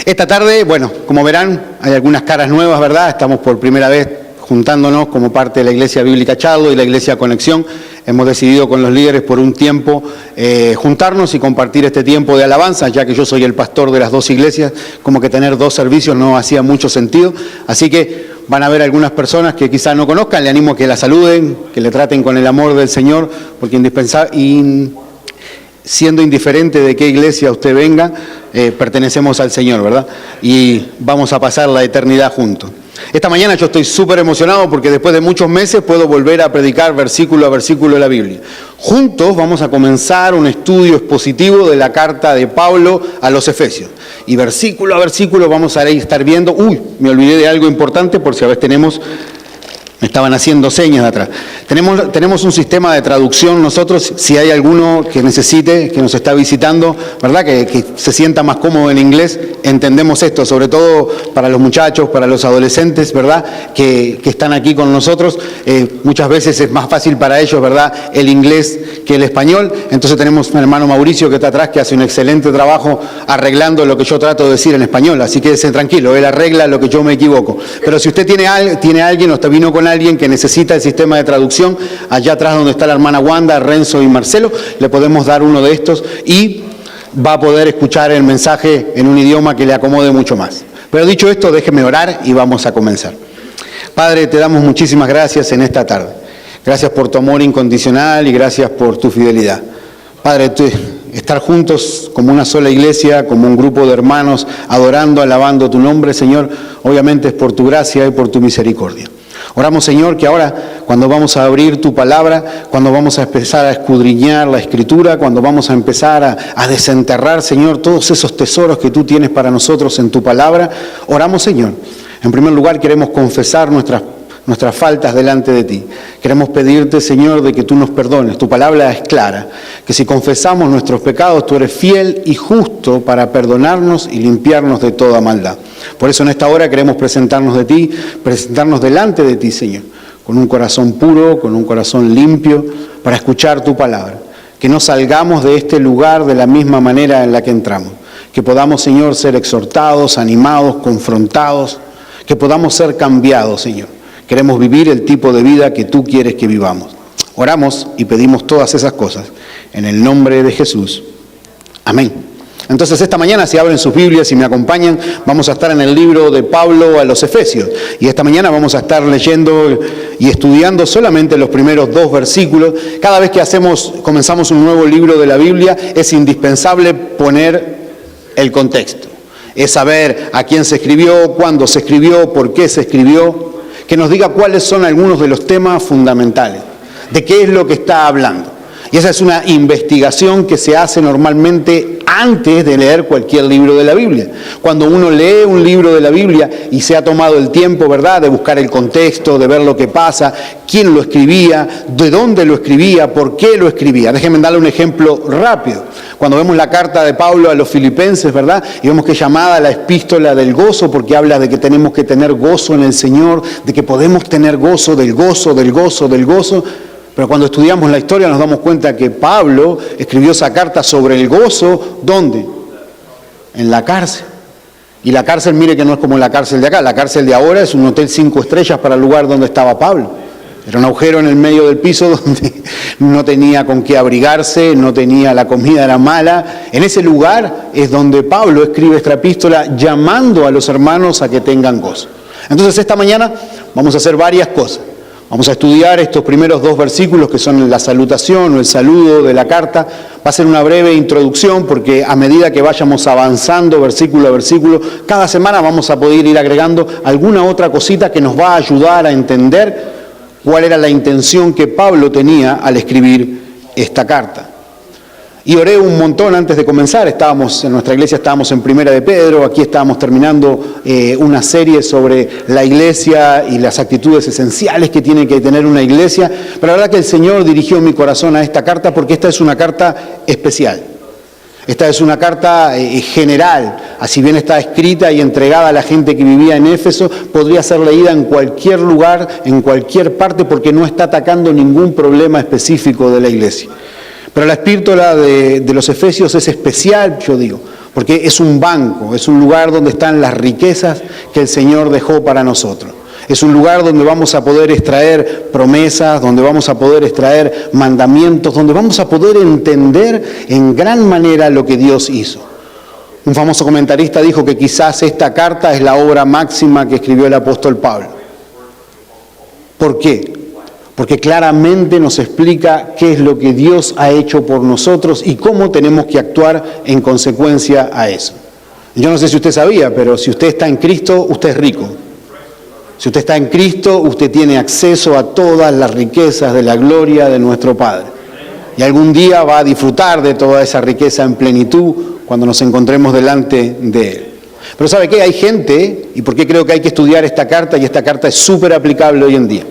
Esta tarde, bueno, como verán, hay algunas caras nuevas, ¿verdad? Estamos por primera vez juntándonos como parte de la Iglesia Bíblica Charlo y la Iglesia Conexión. Hemos decidido con los líderes por un tiempo juntarnos y compartir este tiempo de alabanza, ya que yo soy el pastor de las dos iglesias, como que tener dos servicios no hacía mucho sentido. Así que van a haber algunas personas que quizás no conozcan, le animo a que la saluden, que le traten con el amor del Señor, porque siendo indiferente de qué iglesia usted venga, pertenecemos al Señor, ¿verdad? Y vamos a pasar la eternidad juntos. Esta mañana yo estoy súper emocionado porque después de muchos meses puedo volver a predicar versículo a versículo de la Biblia. Juntos vamos a comenzar un estudio expositivo de la carta de Pablo a los Efesios. Y versículo a versículo vamos a estar viendo... me olvidé de algo importante por si a veces tenemos... Me estaban haciendo señas de atrás. Tenemos un sistema de traducción nosotros, si hay alguno que necesite, que nos está visitando, ¿verdad? Que se sienta más cómodo en inglés, entendemos esto, sobre todo para los muchachos, para los adolescentes, ¿verdad? Que están aquí con nosotros. Muchas veces es más fácil para ellos, ¿verdad? El inglés que el español. Entonces tenemos un hermano Mauricio que está atrás, que hace un excelente trabajo arreglando lo que yo trato de decir en español. Así que quédese tranquilo, él arregla lo que yo me equivoco. Pero si usted tiene alguien o vino con alguien que necesita el sistema de traducción, allá atrás donde está la hermana Wanda, Renzo y Marcelo, le podemos dar uno de estos y va a poder escuchar el mensaje en un idioma que le acomode mucho más. Pero dicho esto, déjeme orar y vamos a comenzar. Padre, te damos muchísimas gracias en esta tarde. Gracias por tu amor incondicional y gracias por tu fidelidad. Padre, estar juntos como una sola iglesia, como un grupo de hermanos, adorando, alabando tu nombre, Señor, obviamente es por tu gracia y por tu misericordia. Oramos, Señor, que ahora cuando vamos a abrir tu palabra, cuando vamos a empezar a escudriñar la Escritura, cuando vamos a empezar a desenterrar, Señor, todos esos tesoros que tú tienes para nosotros en tu palabra, oramos, Señor. En primer lugar, queremos confesar nuestras faltas delante de ti. Queremos pedirte, Señor, de que tú nos perdones. Tu palabra es clara, que si confesamos nuestros pecados, tú eres fiel y justo para perdonarnos y limpiarnos de toda maldad. Por eso en esta hora queremos presentarnos delante de ti, Señor, con un corazón puro, con un corazón limpio, para escuchar tu palabra. Que no salgamos de este lugar de la misma manera en la que entramos. Que podamos, Señor, ser exhortados, animados, confrontados, que podamos ser cambiados, Señor. Queremos vivir el tipo de vida que tú quieres que vivamos. Oramos y pedimos todas esas cosas en el nombre de Jesús. Amén. Entonces esta mañana, si abren sus Biblias y me acompañan, vamos a estar en el libro de Pablo a los Efesios. Y esta mañana vamos a estar leyendo y estudiando solamente los primeros 2 versículos. Cada vez que comenzamos un nuevo libro de la Biblia, es indispensable poner el contexto. Es saber a quién se escribió, cuándo se escribió, por qué se escribió. Que nos diga cuáles son algunos de los temas fundamentales, de qué es lo que está hablando. Y esa es una investigación que se hace normalmente antes de leer cualquier libro de la Biblia. Cuando uno lee un libro de la Biblia y se ha tomado el tiempo, ¿verdad?, de buscar el contexto, de ver lo que pasa, quién lo escribía, de dónde lo escribía, por qué lo escribía. Déjenme darle un ejemplo rápido. Cuando vemos la carta de Pablo a los filipenses, ¿verdad?, y vemos que es llamada la epístola del gozo, porque habla de que tenemos que tener gozo en el Señor, de que podemos tener gozo, del gozo, del gozo, del gozo. Pero cuando estudiamos la historia nos damos cuenta que Pablo escribió esa carta sobre el gozo, ¿dónde? En la cárcel. Y la cárcel, mire que no es como la cárcel de acá. La cárcel de ahora es un hotel 5 estrellas para el lugar donde estaba Pablo. Era un agujero en el medio del piso donde no tenía con qué abrigarse, no tenía, la comida era mala. En ese lugar es donde Pablo escribe esta epístola llamando a los hermanos a que tengan gozo. Entonces esta mañana vamos a hacer varias cosas. Vamos a estudiar estos primeros 2 versículos que son la salutación o el saludo de la carta. Va a ser una breve introducción porque a medida que vayamos avanzando versículo a versículo, cada semana vamos a poder ir agregando alguna otra cosita que nos va a ayudar a entender cuál era la intención que Pablo tenía al escribir esta carta. Y oré un montón antes de comenzar. En nuestra iglesia estábamos en Primera de Pedro, aquí estábamos terminando una serie sobre la iglesia y las actitudes esenciales que tiene que tener una iglesia. Pero la verdad que el Señor dirigió mi corazón a esta carta porque esta es una carta especial. Esta es una carta general, así bien está escrita y entregada a la gente que vivía en Éfeso, podría ser leída en cualquier lugar, en cualquier parte, porque no está atacando ningún problema específico de la iglesia. Pero la epístola de los Efesios es especial, yo digo, porque es un banco, es un lugar donde están las riquezas que el Señor dejó para nosotros. Es un lugar donde vamos a poder extraer promesas, donde vamos a poder extraer mandamientos, donde vamos a poder entender en gran manera lo que Dios hizo. Un famoso comentarista dijo que quizás esta carta es la obra máxima que escribió el apóstol Pablo. ¿Por qué? Porque claramente nos explica qué es lo que Dios ha hecho por nosotros y cómo tenemos que actuar en consecuencia a eso. Yo no sé si usted sabía, pero si usted está en Cristo, usted es rico. Si usted está en Cristo, usted tiene acceso a todas las riquezas de la gloria de nuestro Padre. Y algún día va a disfrutar de toda esa riqueza en plenitud cuando nos encontremos delante de Él. Pero ¿sabe qué? Hay gente, y por qué creo que hay que estudiar esta carta, y esta carta es súper aplicable hoy en día.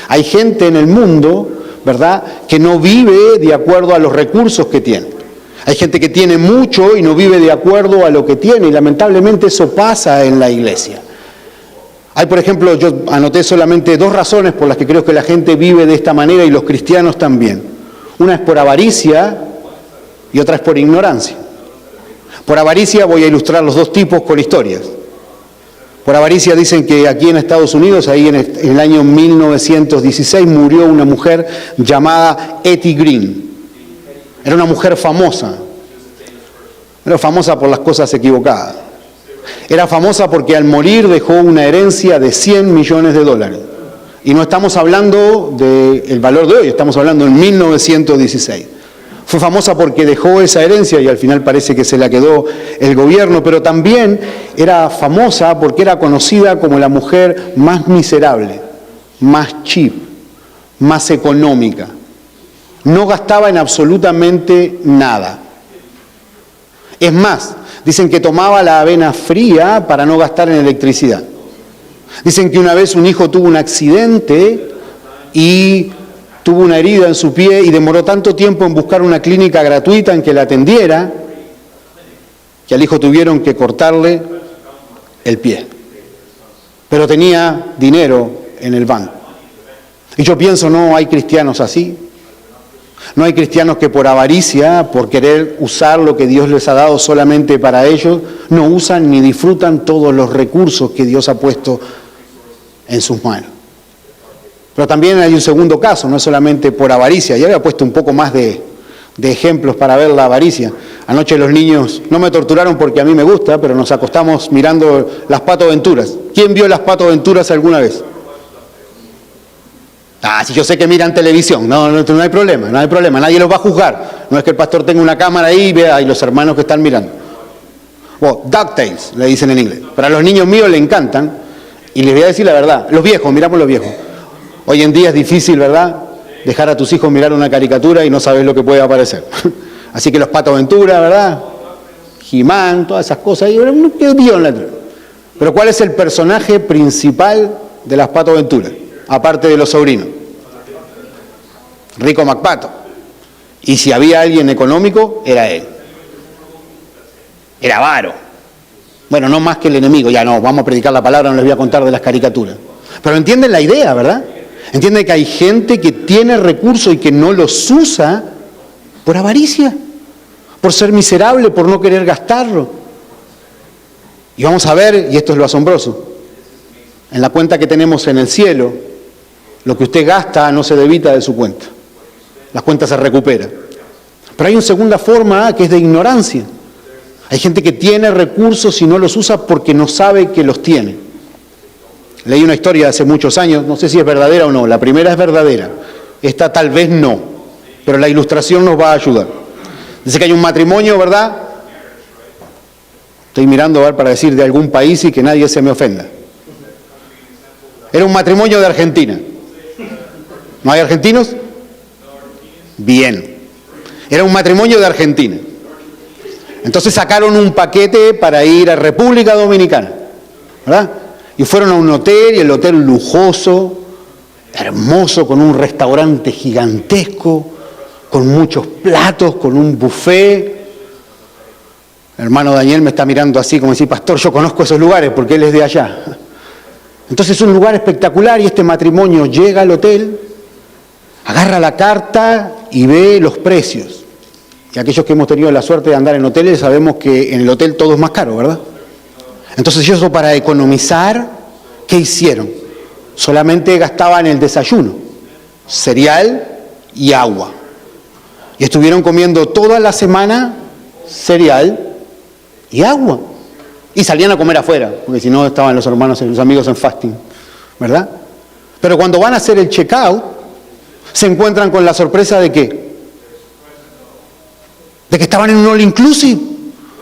Hay gente en el mundo, ¿verdad?, que no vive de acuerdo a los recursos que tiene. Hay gente que tiene mucho y no vive de acuerdo a lo que tiene, y lamentablemente eso pasa en la iglesia. Hay, por ejemplo, yo anoté solamente 2 razones por las que creo que la gente vive de esta manera y los cristianos también. Una es por avaricia y otra es por ignorancia. Por avaricia voy a ilustrar los 2 tipos con historias. Por avaricia dicen que aquí en Estados Unidos, ahí en el año 1916, murió una mujer llamada Etty Green. Era una mujer famosa. Era famosa por las cosas equivocadas. Era famosa porque al morir dejó una herencia de $100 millones. Y no estamos hablando del valor de hoy, estamos hablando en 1916. Fue famosa porque dejó esa herencia y al final parece que se la quedó el gobierno, pero también era famosa porque era conocida como la mujer más miserable, más cheap, más económica. No gastaba en absolutamente nada. Es más, dicen que tomaba la avena fría para no gastar en electricidad. Dicen que una vez un hijo tuvo un accidente y tuvo una herida en su pie y demoró tanto tiempo en buscar una clínica gratuita en que la atendiera, que al hijo tuvieron que cortarle el pie. Pero tenía dinero en el banco. Y yo pienso, no hay cristianos así. No hay cristianos que por avaricia, por querer usar lo que Dios les ha dado solamente para ellos, no usan ni disfrutan todos los recursos que Dios ha puesto en sus manos. Pero también hay un segundo caso, no es solamente por avaricia. Ya había puesto un poco más de ejemplos para ver la avaricia. Anoche los niños no me torturaron porque a mí me gusta, pero nos acostamos mirando las Pato Aventuras. ¿Quién vio las Pato Aventuras alguna vez? Si yo sé que miran televisión, no hay problema, nadie los va a juzgar. No es que el pastor tenga una cámara ahí y vea y los hermanos que están mirando. DuckTales, le dicen en inglés. Para los niños míos le encantan, y les voy a decir la verdad, los viejos, miramos los viejos. Hoy en día es difícil, ¿verdad?, dejar a tus hijos mirar una caricatura y no sabes lo que puede aparecer. Así que los Pato Aventura, ¿verdad?, He-Man, todas esas cosas. Pero ¿cuál es el personaje principal de las Pato Aventuras? Aparte de los sobrinos. Rico McPato. Y si había alguien económico, era él. Era avaro. Bueno, no más que el enemigo. Ya no, vamos a predicar la palabra, no les voy a contar de las caricaturas. Pero entienden la idea, ¿verdad? Entienden que hay gente que tiene recursos y que no los usa por avaricia, por ser miserable, por no querer gastarlo. Y vamos a ver, y esto es lo asombroso, en la cuenta que tenemos en el cielo, lo que usted gasta no se debita de su cuenta. La cuenta se recupera. Pero hay una segunda forma que es de ignorancia. Hay gente que tiene recursos y no los usa porque no sabe que los tiene. Leí una historia hace muchos años, no sé si es verdadera o no. La primera es verdadera, esta tal vez no, pero la ilustración nos va a ayudar. Dice que hay un matrimonio, ¿verdad? Estoy mirando a ver para decir de algún país y que nadie se me ofenda. Era un matrimonio de Argentina. ¿No hay argentinos? Bien. Era un matrimonio de Argentina. Entonces sacaron un paquete para ir a República Dominicana, ¿verdad? Y fueron a un hotel, y el hotel lujoso, hermoso, con un restaurante gigantesco, con muchos platos, con un buffet. El hermano Daniel me está mirando así como decir, pastor, yo conozco esos lugares porque él es de allá. Entonces es un lugar espectacular y este matrimonio llega al hotel, agarra la carta y ve los precios. Y aquellos que hemos tenido la suerte de andar en hoteles sabemos que en el hotel todo es más caro, ¿verdad? Entonces ellos, para economizar, ¿qué hicieron? Solamente gastaban el desayuno, cereal y agua. Y estuvieron comiendo toda la semana cereal y agua. Y salían a comer afuera, porque si no estaban los hermanos y los amigos en fasting, ¿verdad? Pero cuando van a hacer el check-out, se encuentran con la sorpresa de ¿qué? De que estaban en un all inclusive,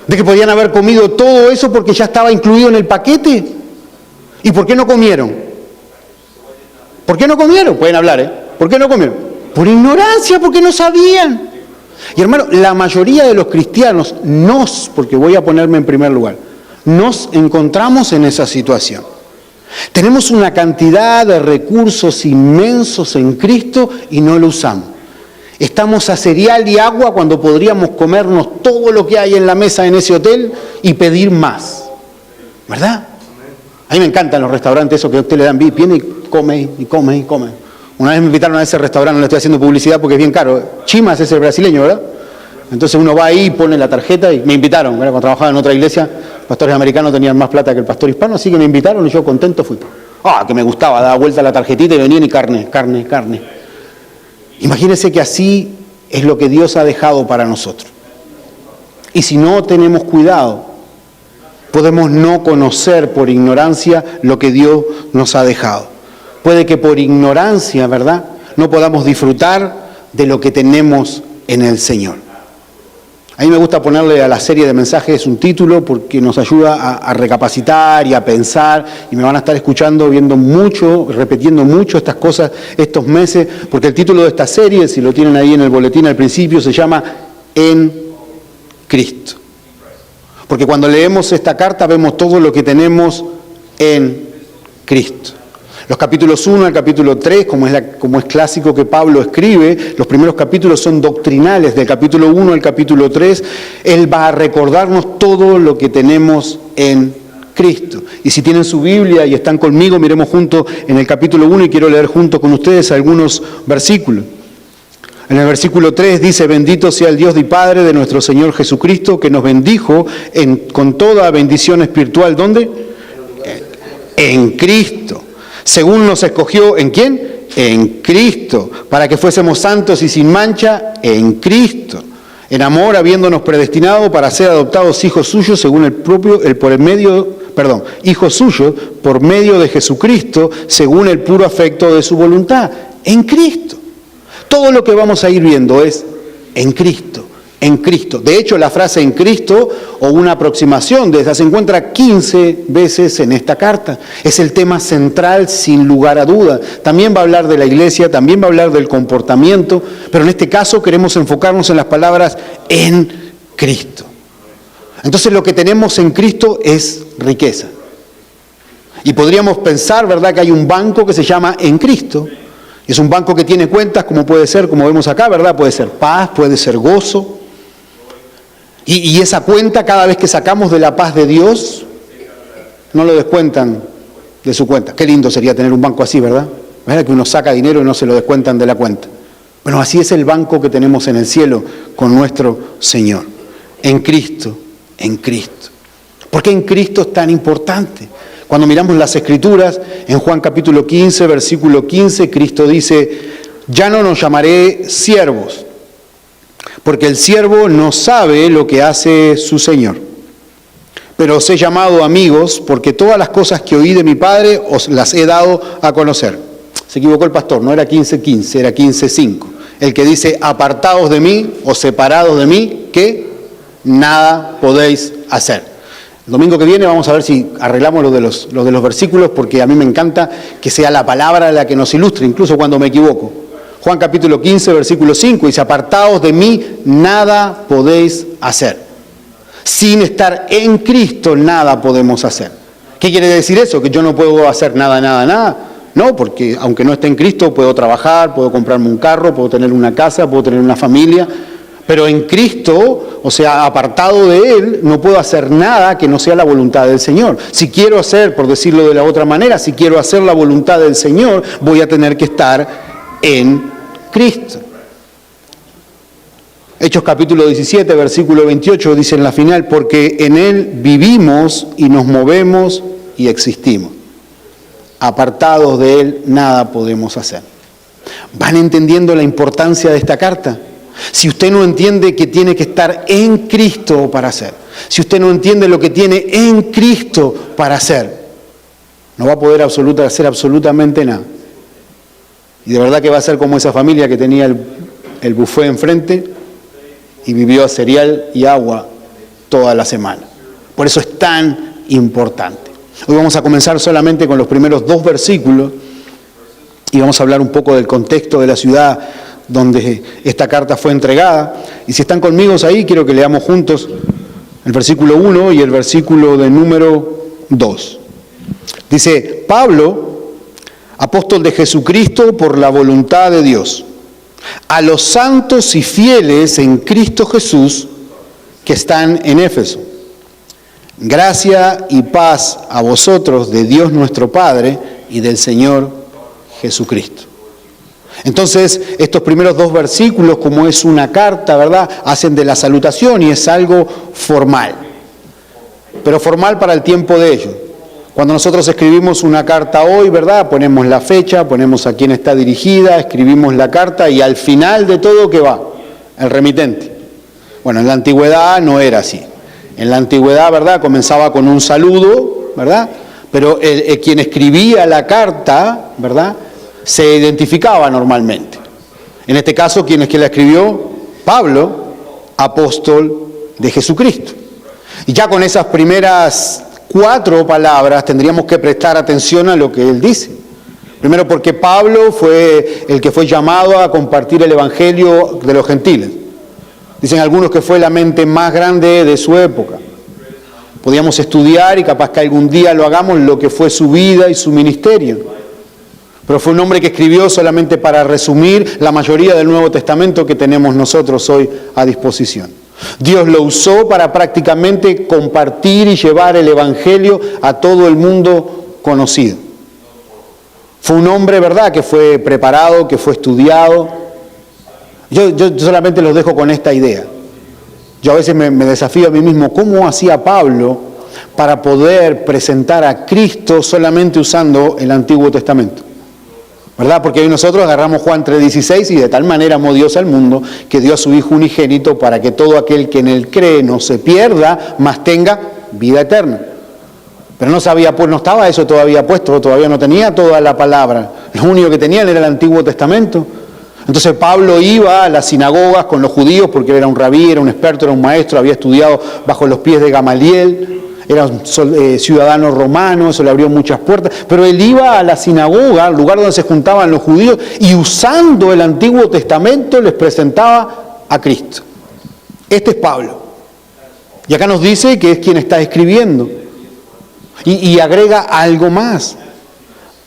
de que podían haber comido todo eso porque ya estaba incluido en el paquete. ¿Y por qué no comieron? ¿Por qué no comieron? Pueden hablar, ¿eh? ¿Por qué no comieron? Por ignorancia, porque no sabían. Y hermano, la mayoría de los cristianos, porque voy a ponerme en primer lugar, nos encontramos en esa situación. Tenemos una cantidad de recursos inmensos en Cristo y no lo usamos. Estamos a cereal y agua cuando podríamos comernos todo lo que hay en la mesa en ese hotel y pedir más. ¿Verdad? A mí me encantan los restaurantes, esos que a usted le dan VIP, viene y come, y come, y come. Una vez me invitaron a ese restaurante, no le estoy haciendo publicidad porque es bien caro. Chimas es el brasileño, ¿verdad? Entonces uno va ahí, pone la tarjeta y me invitaron. ¿Verdad? Cuando trabajaba en otra iglesia, pastores americanos tenían más plata que el pastor hispano, así que me invitaron y yo contento fui. Que me gustaba, daba vuelta la tarjetita y venían y carne. Imagínense que así es lo que Dios ha dejado para nosotros. Y si no tenemos cuidado, podemos no conocer por ignorancia lo que Dios nos ha dejado. Puede que por ignorancia, ¿verdad?, no podamos disfrutar de lo que tenemos en el Señor. A mí me gusta ponerle a la serie de mensajes un título porque nos ayuda a recapacitar y a pensar, y me van a estar escuchando, viendo mucho, repitiendo mucho estas cosas estos meses, porque el título de esta serie, si lo tienen ahí en el boletín al principio, se llama En Cristo. Porque cuando leemos esta carta vemos todo lo que tenemos en Cristo. Los capítulos 1 al capítulo 3, como es clásico que Pablo escribe, los primeros capítulos son doctrinales, del capítulo 1 al capítulo 3, él va a recordarnos todo lo que tenemos en Cristo. Y si tienen su Biblia y están conmigo, miremos juntos en el capítulo 1 y quiero leer junto con ustedes algunos versículos. En el versículo 3 dice: bendito sea el Dios y Padre de nuestro Señor Jesucristo, que nos bendijo con toda bendición espiritual. ¿Dónde? En Cristo. Según nos escogió, ¿en quién? En Cristo, para que fuésemos santos y sin mancha en Cristo. En amor, habiéndonos predestinado para ser adoptados hijos suyos según hijos suyos por medio de Jesucristo, según el puro afecto de su voluntad. En Cristo. Todo lo que vamos a ir viendo es en Cristo. En Cristo. De hecho, la frase en Cristo, o una aproximación de esa, se encuentra 15 veces en esta carta. Es el tema central, sin lugar a duda. También va a hablar de la iglesia, también va a hablar del comportamiento, pero en este caso queremos enfocarnos en las palabras en Cristo. Entonces, lo que tenemos en Cristo es riqueza. Y podríamos pensar, ¿verdad?, que hay un banco que se llama En Cristo. Es un banco que tiene cuentas, como puede ser, como vemos acá, ¿verdad? Puede ser paz, puede ser gozo. Y esa cuenta, cada vez que sacamos de la paz de Dios, no lo descuentan de su cuenta. Qué lindo sería tener un banco así, ¿verdad? ¿Verdad? Que uno saca dinero y no se lo descuentan de la cuenta. Bueno, así es el banco que tenemos en el cielo con nuestro Señor. En Cristo, en Cristo. ¿Por qué en Cristo es tan importante? Cuando miramos las Escrituras, en Juan capítulo 15, versículo 15, Cristo dice: ya no nos llamaré siervos, porque el siervo no sabe lo que hace su Señor. Pero os he llamado amigos, porque todas las cosas que oí de mi Padre os las he dado a conocer. Se equivocó el pastor, no era 15:15, era 15:5. El que dice: apartados de mí o separados de mí, que nada podéis hacer. El domingo que viene vamos a ver si arreglamos lo de los versículos, porque a mí me encanta que sea la palabra la que nos ilustre, incluso cuando me equivoco. Juan capítulo 15, versículo 5, dice: apartaos de mí, nada podéis hacer. Sin estar en Cristo, nada podemos hacer. ¿Qué quiere decir eso? ¿Que yo no puedo hacer nada? No, porque aunque no esté en Cristo, puedo trabajar, puedo comprarme un carro, puedo tener una casa, puedo tener una familia. Pero en Cristo, o sea, apartado de Él, no puedo hacer nada que no sea la voluntad del Señor. Si quiero hacer, por decirlo de la otra manera, si quiero hacer la voluntad del Señor, voy a tener que estar en Cristo. Hechos capítulo 17, versículo 28, dice en la final, porque en Él vivimos y nos movemos y existimos. Apartados de Él, nada podemos hacer. ¿Van entendiendo la importancia de esta carta? Si usted no entiende que tiene que estar en Cristo para hacer, si usted no entiende lo que tiene en Cristo para hacer, no va a poder hacer absolutamente nada. Y de verdad que va a ser como esa familia que tenía el buffet enfrente y vivió a cereal y agua toda la semana. Por eso es tan importante. Hoy vamos a comenzar solamente con los primeros 2 versículos y vamos a hablar un poco del contexto de la ciudad donde esta carta fue entregada. Y si están conmigo ahí, quiero que leamos juntos el versículo 1 y el versículo de número 2. Dice, Pablo, apóstol de Jesucristo por la voluntad de Dios, a los santos y fieles en Cristo Jesús que están en Éfeso. Gracia y paz a vosotros de Dios nuestro Padre y del Señor Jesucristo. Entonces, estos primeros 2 versículos, como es una carta, ¿verdad?, hacen de la salutación y es algo formal. Pero formal para el tiempo de ellos. Cuando nosotros escribimos una carta hoy, ¿verdad?, ponemos la fecha, ponemos a quién está dirigida, escribimos la carta y al final de todo, ¿qué va? El remitente. Bueno, en la antigüedad no era así. En la antigüedad, ¿verdad?, comenzaba con un saludo, ¿verdad?, pero quien escribía la carta, ¿verdad?, se identificaba normalmente. En este caso, ¿quién es que la escribió? Pablo, apóstol de Jesucristo. Y ya con esas primeras 4 palabras tendríamos que prestar atención a lo que él dice. Primero porque Pablo fue el que fue llamado a compartir el evangelio de los gentiles. Dicen algunos que fue la mente más grande de su época. Podíamos estudiar y capaz que algún día lo hagamos lo que fue su vida y su ministerio. Pero fue un hombre que escribió solamente para resumir la mayoría del Nuevo Testamento que tenemos nosotros hoy a disposición. Dios lo usó para prácticamente compartir y llevar el evangelio a todo el mundo conocido. Fue un hombre, ¿verdad?, que fue preparado, que fue estudiado. Yo solamente los dejo con esta idea. Yo a veces me desafío a mí mismo, ¿cómo hacía Pablo para poder presentar a Cristo solamente usando el Antiguo Testamento? ¿Verdad? Porque hoy nosotros agarramos Juan 3:16 y de tal manera amó Dios al mundo que dio a su Hijo unigénito para que todo aquel que en él cree no se pierda, mas tenga vida eterna. Pero no estaba eso todavía puesto, todavía no tenía toda la palabra. Lo único que tenían era el Antiguo Testamento. Entonces Pablo iba a las sinagogas con los judíos porque él era un rabí, era un experto, era un maestro, había estudiado bajo los pies de Gamaliel. Era un ciudadano romano, eso le abrió muchas puertas, pero él iba a la sinagoga, al lugar donde se juntaban los judíos, y usando el Antiguo Testamento les presentaba a Cristo. Este es Pablo. Y acá nos dice que es quien está escribiendo. Y agrega algo más.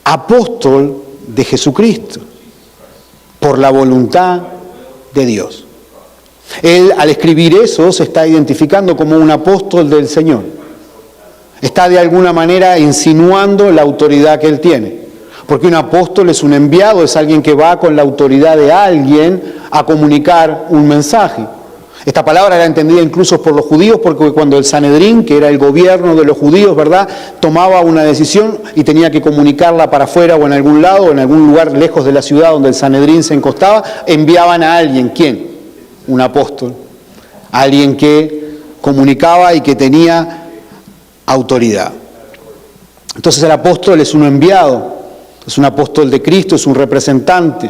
Apóstol de Jesucristo, por la voluntad de Dios. Él, al escribir eso, se está identificando como un apóstol del Señor. Está de alguna manera insinuando la autoridad que él tiene. Porque un apóstol es un enviado, es alguien que va con la autoridad de alguien a comunicar un mensaje. Esta palabra era entendida incluso por los judíos, porque cuando el Sanedrín, que era el gobierno de los judíos, ¿verdad?, tomaba una decisión y tenía que comunicarla para afuera o en algún lado, o en algún lugar lejos de la ciudad donde el Sanedrín se encostaba, enviaban a alguien. ¿Quién? Un apóstol. Alguien que comunicaba y que tenía autoridad. Entonces el apóstol es un enviado, es un apóstol de Cristo, es un representante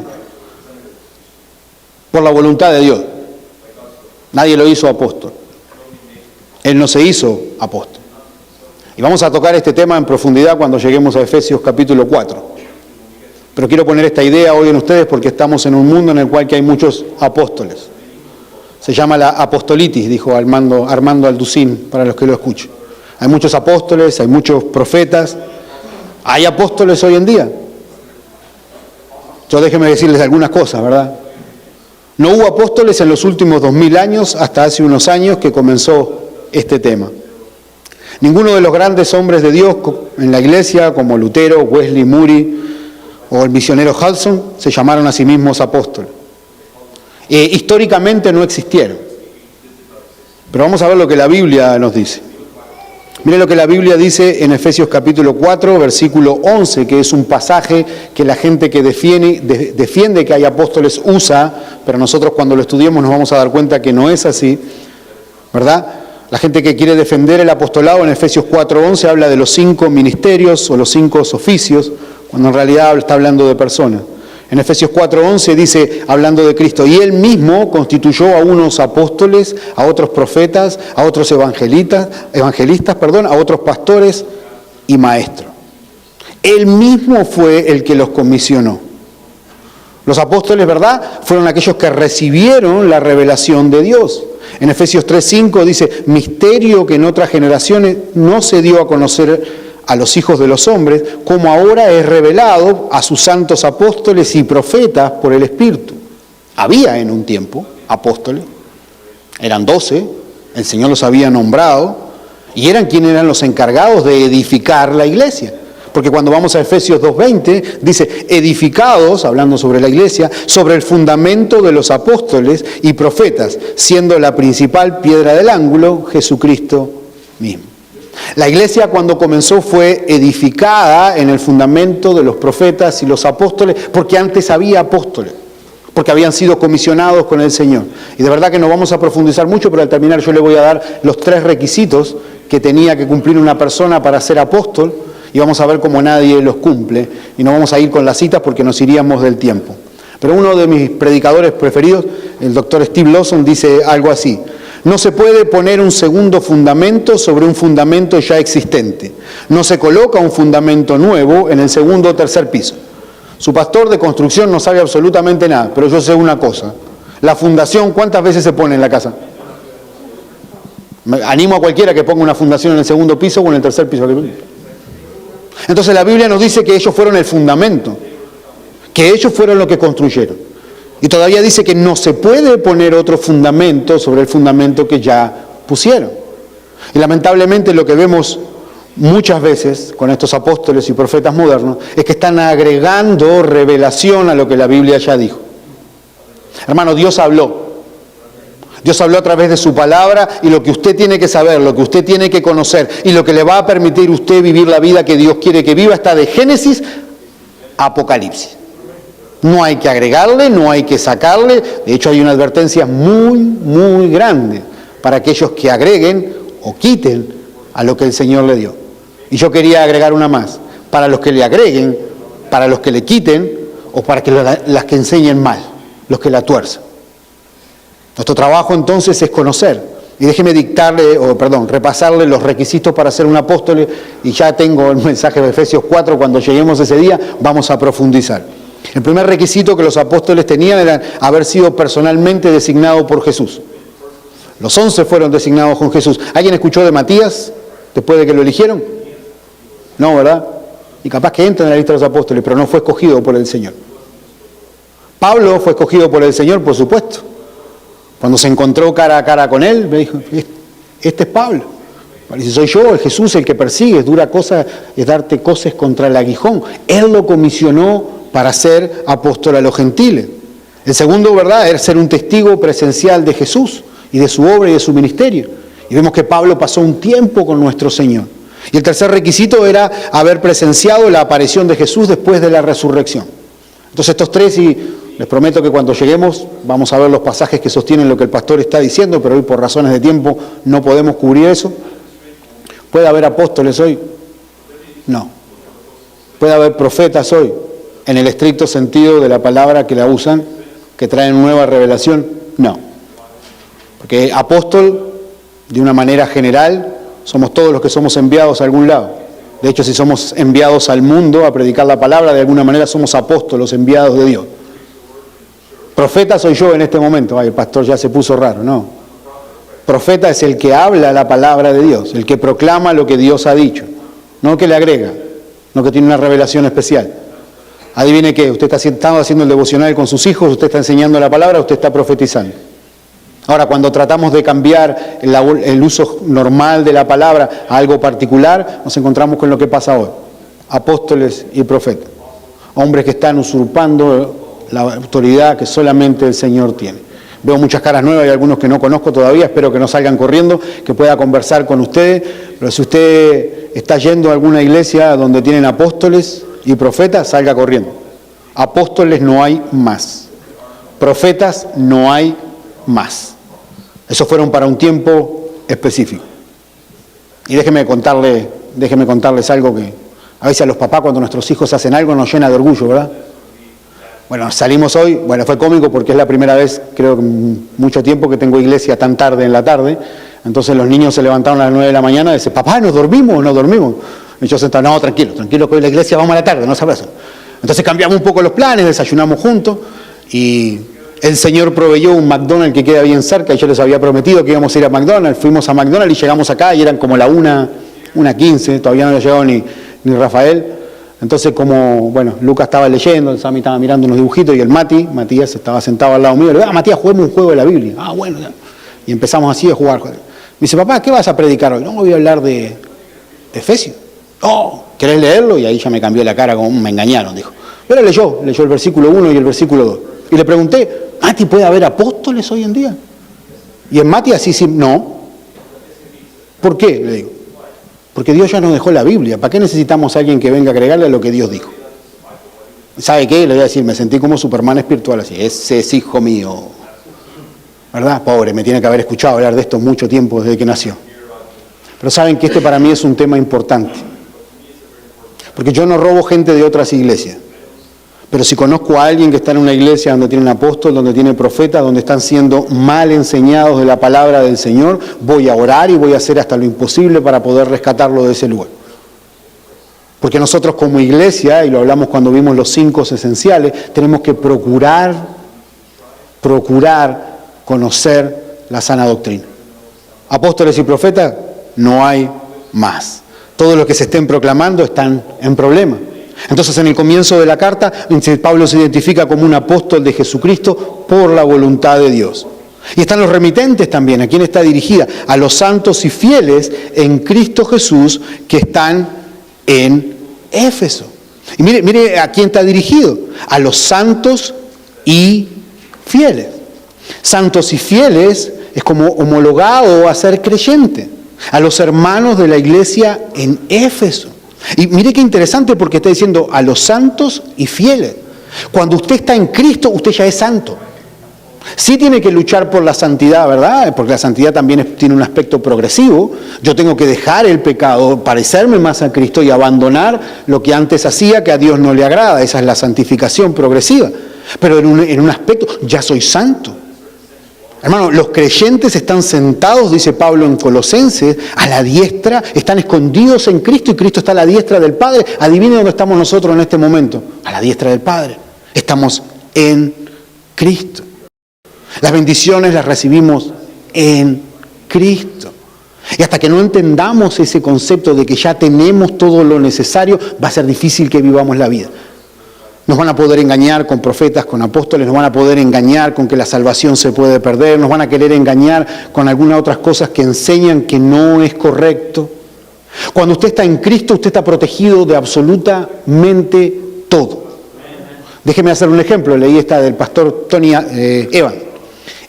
por la voluntad de Dios. Nadie lo hizo apóstol. Él no se hizo apóstol. Y vamos a tocar este tema en profundidad cuando lleguemos a Efesios capítulo 4. Pero quiero poner esta idea hoy en ustedes porque estamos en un mundo en el cual que hay muchos apóstoles. Se llama la apostolitis, dijo Armando Alducín, para los que lo escuchen. Hay muchos apóstoles, hay muchos profetas. ¿Hay apóstoles hoy en día? Yo déjenme decirles algunas cosas, ¿verdad? No hubo apóstoles en los últimos 2000 años, hasta hace unos años que comenzó este tema. Ninguno de los grandes hombres de Dios en la iglesia, como Lutero, Wesley, Moody o el misionero Hudson, se llamaron a sí mismos apóstoles. Históricamente no existieron. Pero vamos a ver lo que la Biblia nos dice. Mire lo que la Biblia dice en Efesios capítulo 4, versículo 11, que es un pasaje que la gente que defiende que hay apóstoles usa, pero nosotros cuando lo estudiemos nos vamos a dar cuenta que no es así, ¿verdad? La gente que quiere defender el apostolado en Efesios 4:11 habla de los 5 ministerios o los 5 oficios, cuando en realidad está hablando de personas. En Efesios 4:11 dice, hablando de Cristo, y Él mismo constituyó a unos apóstoles, a otros profetas, a otros evangelistas, a otros pastores y maestros. Él mismo fue el que los comisionó. Los apóstoles, ¿verdad?, fueron aquellos que recibieron la revelación de Dios. En Efesios 3:5 dice, misterio que en otras generaciones no se dio a conocer a los hijos de los hombres, como ahora es revelado a sus santos apóstoles y profetas por el Espíritu. Había en un tiempo apóstoles, eran 12, el Señor los había nombrado, y eran quienes eran los encargados de edificar la iglesia. Porque cuando vamos a Efesios 2:20, dice, edificados, hablando sobre la iglesia, sobre el fundamento de los apóstoles y profetas, siendo la principal piedra del ángulo, Jesucristo mismo. La iglesia cuando comenzó fue edificada en el fundamento de los profetas y los apóstoles, porque antes había apóstoles, porque habían sido comisionados con el Señor. Y de verdad que no vamos a profundizar mucho, pero al terminar yo le voy a dar los 3 requisitos que tenía que cumplir una persona para ser apóstol, y vamos a ver cómo nadie los cumple, y no vamos a ir con las citas porque nos iríamos del tiempo. Pero uno de mis predicadores preferidos, el doctor Steve Lawson, dice algo así: no se puede poner un segundo fundamento sobre un fundamento ya existente. No se coloca un fundamento nuevo en el segundo o tercer piso. Su pastor de construcción no sabe absolutamente nada, pero yo sé una cosa. La fundación, ¿cuántas veces se pone en la casa? Animo a cualquiera que ponga una fundación en el segundo piso o en el tercer piso. Entonces la Biblia nos dice que ellos fueron el fundamento, que ellos fueron los que construyeron. Y todavía dice que no se puede poner otro fundamento sobre el fundamento que ya pusieron. Y lamentablemente lo que vemos muchas veces con estos apóstoles y profetas modernos es que están agregando revelación a lo que la Biblia ya dijo. Hermano, Dios habló. Dios habló a través de su palabra, y lo que usted tiene que saber, lo que usted tiene que conocer y lo que le va a permitir a usted vivir la vida que Dios quiere que viva está de Génesis a Apocalipsis. No hay que agregarle, no hay que sacarle. De hecho, hay una advertencia muy, muy grande para aquellos que agreguen o quiten a lo que el Señor le dio. Y yo quería agregar una más: para los que le agreguen, para los que le quiten o para que las que enseñen mal, los que la tuerzan. Nuestro trabajo entonces es conocer. Y déjeme repasarle los requisitos para ser un apóstol, y ya tengo el mensaje de Efesios 4, cuando lleguemos ese día vamos a profundizar. El primer requisito que los apóstoles tenían era haber sido personalmente designados por Jesús. Los 11 fueron designados con Jesús. ¿Alguien escuchó de Matías después de que lo eligieron? No, ¿verdad? Y capaz que entra en la lista de los apóstoles, pero no fue escogido por el Señor. Pablo fue escogido por el Señor, por supuesto. Cuando se encontró cara a cara con él, me dijo, este es Pablo. Dice, soy yo, el Jesús, el que persigues, dura cosa es darte coces contra el aguijón. Él lo comisionó para ser apóstol a los gentiles. El segundo, ¿verdad?, era ser un testigo presencial de Jesús y de su obra y de su ministerio. Y vemos que Pablo pasó un tiempo con nuestro Señor. Y el tercer requisito era haber presenciado la aparición de Jesús después de la resurrección. Entonces estos 3, y les prometo que cuando lleguemos vamos a ver los pasajes que sostienen lo que el pastor está diciendo, pero hoy por razones de tiempo no podemos cubrir eso. ¿Puede haber apóstoles hoy? No. ¿Puede haber profetas hoy? En el estricto sentido de la palabra que la usan, que traen nueva revelación, no. Porque apóstol, de una manera general, somos todos los que somos enviados a algún lado. De hecho, si somos enviados al mundo a predicar la palabra, de alguna manera somos apóstolos enviados de Dios. Profeta soy yo en este momento. Ay, el pastor ya se puso raro, no. Profeta es el que habla la palabra de Dios, el que proclama lo que Dios ha dicho, no el que le agrega, no que tiene una revelación especial. Adivine qué, usted está haciendo el devocional con sus hijos, usted está enseñando la palabra, usted está profetizando. Ahora, cuando tratamos de cambiar el uso normal de la palabra a algo particular, nos encontramos con lo que pasa hoy. Apóstoles y profetas. Hombres que están usurpando la autoridad que solamente el Señor tiene. Veo muchas caras nuevas y algunos que no conozco todavía, espero que no salgan corriendo, que pueda conversar con ustedes. Pero si usted está yendo a alguna iglesia donde tienen apóstoles y profetas, salga corriendo. Apóstoles no hay más. Profetas no hay más. Esos fueron para un tiempo específico. Y déjenme contarles algo que a veces a los papás cuando nuestros hijos hacen algo nos llena de orgullo, ¿verdad? Bueno, salimos hoy, fue cómico porque es la primera vez, creo que en mucho tiempo, que tengo iglesia tan tarde en la tarde. Entonces los niños se levantaron a las 9 de la mañana y dicen, papá, ¿nos dormimos o no dormimos? Y yo sentado, no, tranquilo, que hoy la iglesia vamos a la tarde, no se abraza. Entonces cambiamos un poco los planes, desayunamos juntos y el Señor proveyó un McDonald's que queda bien cerca y yo les había prometido que íbamos a ir a McDonald's. Fuimos a McDonald's y llegamos acá y eran como la 1:15, todavía no había llegado ni Rafael. Entonces Lucas estaba leyendo, el Sammy estaba mirando unos dibujitos y el Matías estaba sentado al lado mío. Le digo, Matías, juguemos un juego de la Biblia. Bueno. Y empezamos así a jugar. Me dice, papá, ¿qué vas a predicar hoy? No, voy a hablar de Efesios. ¿Querés leerlo? Y ahí ya me cambió la cara, como me engañaron, dijo. Pero leyó el versículo 1 y el versículo 2. Y le pregunté, Mati, ¿puede haber apóstoles hoy en día? Y en Mati así, no. ¿Por qué? Le digo. Porque Dios ya nos dejó la Biblia. ¿Para qué necesitamos a alguien que venga a agregarle a lo que Dios dijo? ¿Sabe qué? Le voy a decir, me sentí como Superman espiritual así. Ese es hijo mío. ¿Verdad? Pobre, me tiene que haber escuchado hablar de esto mucho tiempo desde que nació. Pero saben que este para mí es un tema importante. Porque yo no robo gente de otras iglesias. Pero si conozco a alguien que está en una iglesia donde tiene un apóstol, donde tiene profetas, donde están siendo mal enseñados de la palabra del Señor, voy a orar y voy a hacer hasta lo imposible para poder rescatarlo de ese lugar. Porque nosotros como iglesia, y lo hablamos cuando vimos los 5 esenciales, tenemos que procurar conocer la sana doctrina. Apóstoles y profetas, no hay más. Todos los que se estén proclamando están en problemas. Entonces, en el comienzo de la carta, Pablo se identifica como un apóstol de Jesucristo por la voluntad de Dios. Y están los remitentes también. ¿A quién está dirigida? A los santos y fieles en Cristo Jesús que están en Éfeso. Y mire a quién está dirigido. A los santos y fieles. Santos y fieles es como homologado a ser creyente. A los hermanos de la iglesia en Éfeso. Y mire qué interesante porque está diciendo a los santos y fieles. Cuando usted está en Cristo, usted ya es santo. Sí tiene que luchar por la santidad, ¿verdad? Porque la santidad también tiene un aspecto progresivo. Yo tengo que dejar el pecado, parecerme más a Cristo y abandonar lo que antes hacía que a Dios no le agrada. Esa es la santificación progresiva. Pero en un aspecto, ya soy santo. Hermano, los creyentes están sentados, dice Pablo en Colosenses, a la diestra, están escondidos en Cristo y Cristo está a la diestra del Padre. Adivine dónde estamos nosotros en este momento, a la diestra del Padre. Estamos en Cristo. Las bendiciones las recibimos en Cristo. Y hasta que no entendamos ese concepto de que ya tenemos todo lo necesario, va a ser difícil que vivamos la vida. Nos van a poder engañar con profetas, con apóstoles, nos van a poder engañar con que la salvación se puede perder, nos van a querer engañar con algunas otras cosas que enseñan que no es correcto. Cuando usted está en Cristo, usted está protegido de absolutamente todo. Déjeme hacer un ejemplo, leí esta del pastor Tony Evans.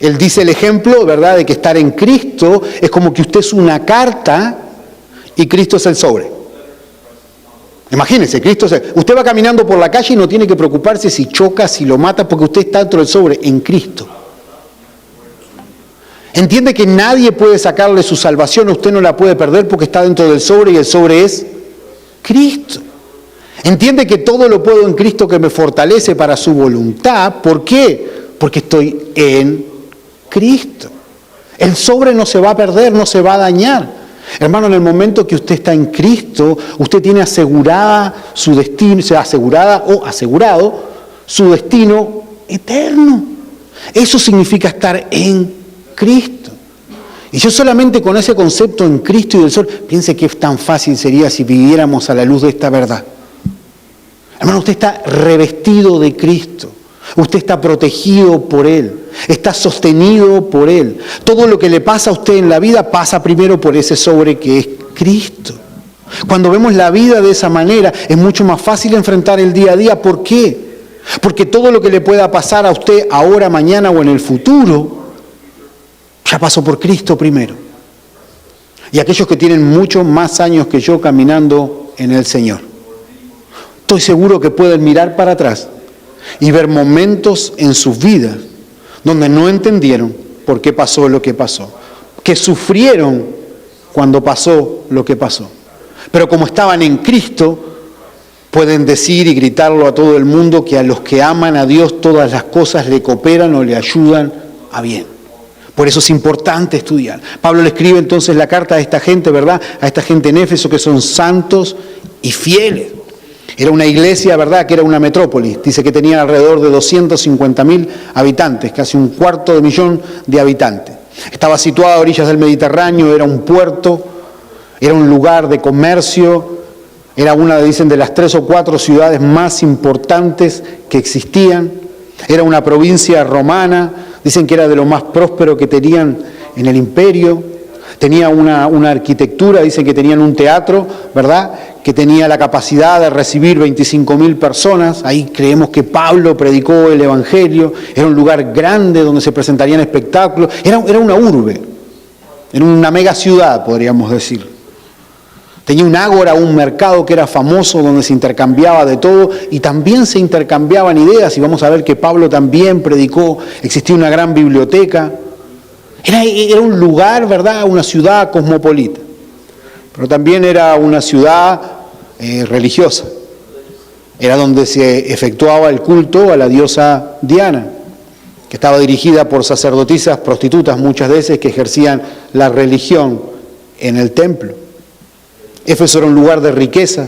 Él dice el ejemplo, ¿verdad?, de que estar en Cristo es como que usted es una carta y Cristo es el sobre. Imagínense, usted va caminando por la calle y no tiene que preocuparse si choca, si lo mata, porque usted está dentro del sobre, en Cristo. Entiende que nadie puede sacarle su salvación, usted no la puede perder porque está dentro del sobre y el sobre es Cristo. Entiende que todo lo puedo en Cristo que me fortalece para su voluntad. ¿Por qué? Porque estoy en Cristo. El sobre no se va a perder, no se va a dañar. Hermano, en el momento que usted está en Cristo, usted tiene asegurada su destino, asegurado su destino eterno. Eso significa estar en Cristo. Y yo solamente con ese concepto en Cristo y del sol, piense que tan fácil sería si viviéramos a la luz de esta verdad. Hermano, usted está revestido de Cristo. Usted está protegido por Él, está sostenido por Él. Todo lo que le pasa a usted en la vida pasa primero por ese sobre que es Cristo. Cuando vemos la vida de esa manera, es mucho más fácil enfrentar el día a día. ¿Por qué? Porque todo lo que le pueda pasar a usted ahora, mañana o en el futuro, ya pasó por Cristo primero. Y aquellos que tienen muchos más años que yo caminando en el Señor, estoy seguro que pueden mirar para atrás y ver momentos en sus vidas donde no entendieron por qué pasó lo que pasó, que sufrieron cuando pasó lo que pasó. Pero como estaban en Cristo, pueden decir y gritarlo a todo el mundo que a los que aman a Dios todas las cosas le cooperan o le ayudan a bien. Por eso es importante estudiar. Pablo le escribe entonces la carta a esta gente, ¿verdad? A esta gente en Éfeso que son santos y fieles. Era una iglesia, ¿verdad?, que era una metrópolis. Dice que tenía alrededor de 250.000 habitantes, casi 250.000 de habitantes. Estaba situada a orillas del Mediterráneo, era un puerto, era un lugar de comercio, era una, dicen, de las 3 o 4 ciudades más importantes que existían. Era una provincia romana, dicen que era de lo más próspero que tenían en el imperio. Tenía una arquitectura, dicen que tenían un teatro, ¿verdad?, que tenía la capacidad de recibir 25.000 personas. Ahí creemos que Pablo predicó el Evangelio. Era un lugar grande donde se presentarían espectáculos. Era una urbe, era una mega ciudad, podríamos decir. Tenía un ágora, un mercado que era famoso, donde se intercambiaba de todo y también se intercambiaban ideas. Y vamos a ver que Pablo también predicó. Existía una gran biblioteca. Era un lugar, ¿verdad?, una ciudad cosmopolita. Pero también era una ciudad religiosa. Era donde se efectuaba el culto a la diosa Diana, que estaba dirigida por sacerdotisas prostitutas muchas veces que ejercían la religión en el templo. Éfeso era un lugar de riqueza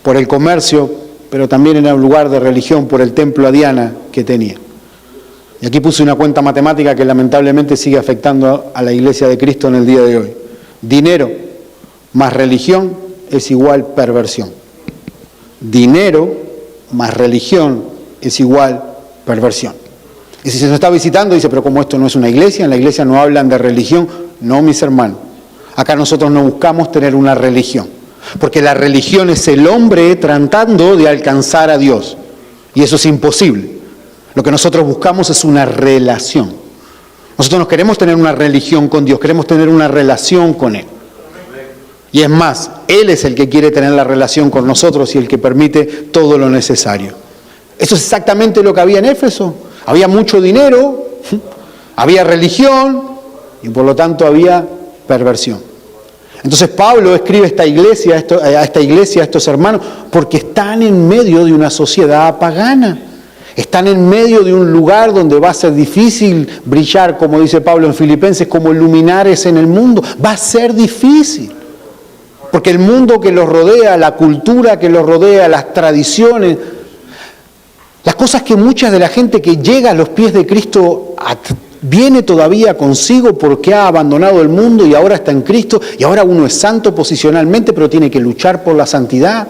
por el comercio, pero también era un lugar de religión por el templo a Diana que tenía. Y aquí puse una cuenta matemática que lamentablemente sigue afectando a la iglesia de Cristo en el día de hoy. Dinero más religión es igual perversión. Dinero más religión es igual perversión. Y si se nos está visitando, dice, pero como esto no es una iglesia, en la iglesia no hablan de religión. No, mis hermanos. Acá nosotros no buscamos tener una religión. Porque la religión es el hombre tratando de alcanzar a Dios. Y eso es imposible. Lo que nosotros buscamos es una relación. Nosotros no queremos tener una religión con Dios, queremos tener una relación con Él. Y es más, Él es el que quiere tener la relación con nosotros y el que permite todo lo necesario. Eso es exactamente lo que había en Éfeso. Había mucho dinero, había religión y por lo tanto había perversión. Entonces Pablo escribe a esta iglesia, a estos hermanos, porque están en medio de una sociedad pagana. Están en medio de un lugar donde va a ser difícil brillar, como dice Pablo en Filipenses, como luminares en el mundo. Va a ser difícil. Porque el mundo que los rodea, la cultura que los rodea, las tradiciones, las cosas que mucha de la gente que llega a los pies de Cristo viene todavía consigo porque ha abandonado el mundo y ahora está en Cristo y ahora uno es santo posicionalmente, pero tiene que luchar por la santidad.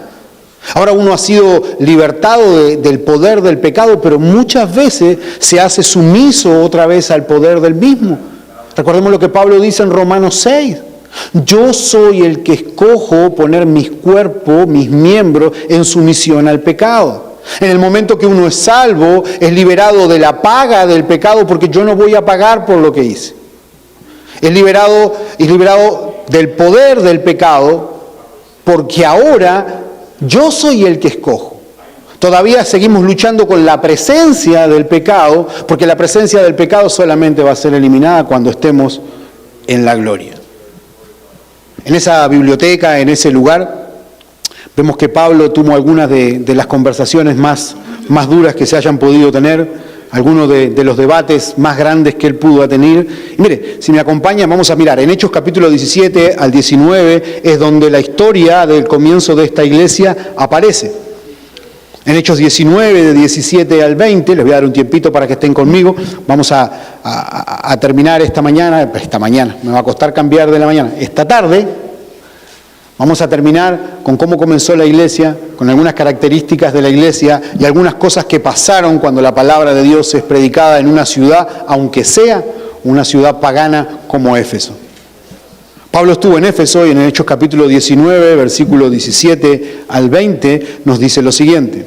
Ahora uno ha sido libertado del poder del pecado, pero muchas veces se hace sumiso otra vez al poder del mismo. Recordemos lo que Pablo dice en Romanos 6. Yo soy el que escojo poner mis cuerpos, mis miembros, en sumisión al pecado. En el momento que uno es salvo, es liberado de la paga del pecado porque yo no voy a pagar por lo que hice. Es liberado del poder del pecado porque ahora yo soy el que escojo. Todavía seguimos luchando con la presencia del pecado, porque la presencia del pecado solamente va a ser eliminada cuando estemos en la gloria. En esa biblioteca, en ese lugar, vemos que Pablo tuvo algunas de las conversaciones más duras que se hayan podido tener, algunos de los debates más grandes que él pudo tener. Y mire, si me acompañan, vamos a mirar, en Hechos capítulo 17 al 19 es donde la historia del comienzo de esta iglesia aparece. En Hechos 19, de 17 al 20, les voy a dar un tiempito para que estén conmigo, vamos a terminar esta mañana, me va a costar cambiar de la mañana, esta tarde, vamos a terminar con cómo comenzó la iglesia, con algunas características de la iglesia y algunas cosas que pasaron cuando la palabra de Dios es predicada en una ciudad, aunque sea una ciudad pagana como Éfeso. Pablo estuvo en Éfeso y en Hechos capítulo 19, versículo 17 al 20, nos dice lo siguiente.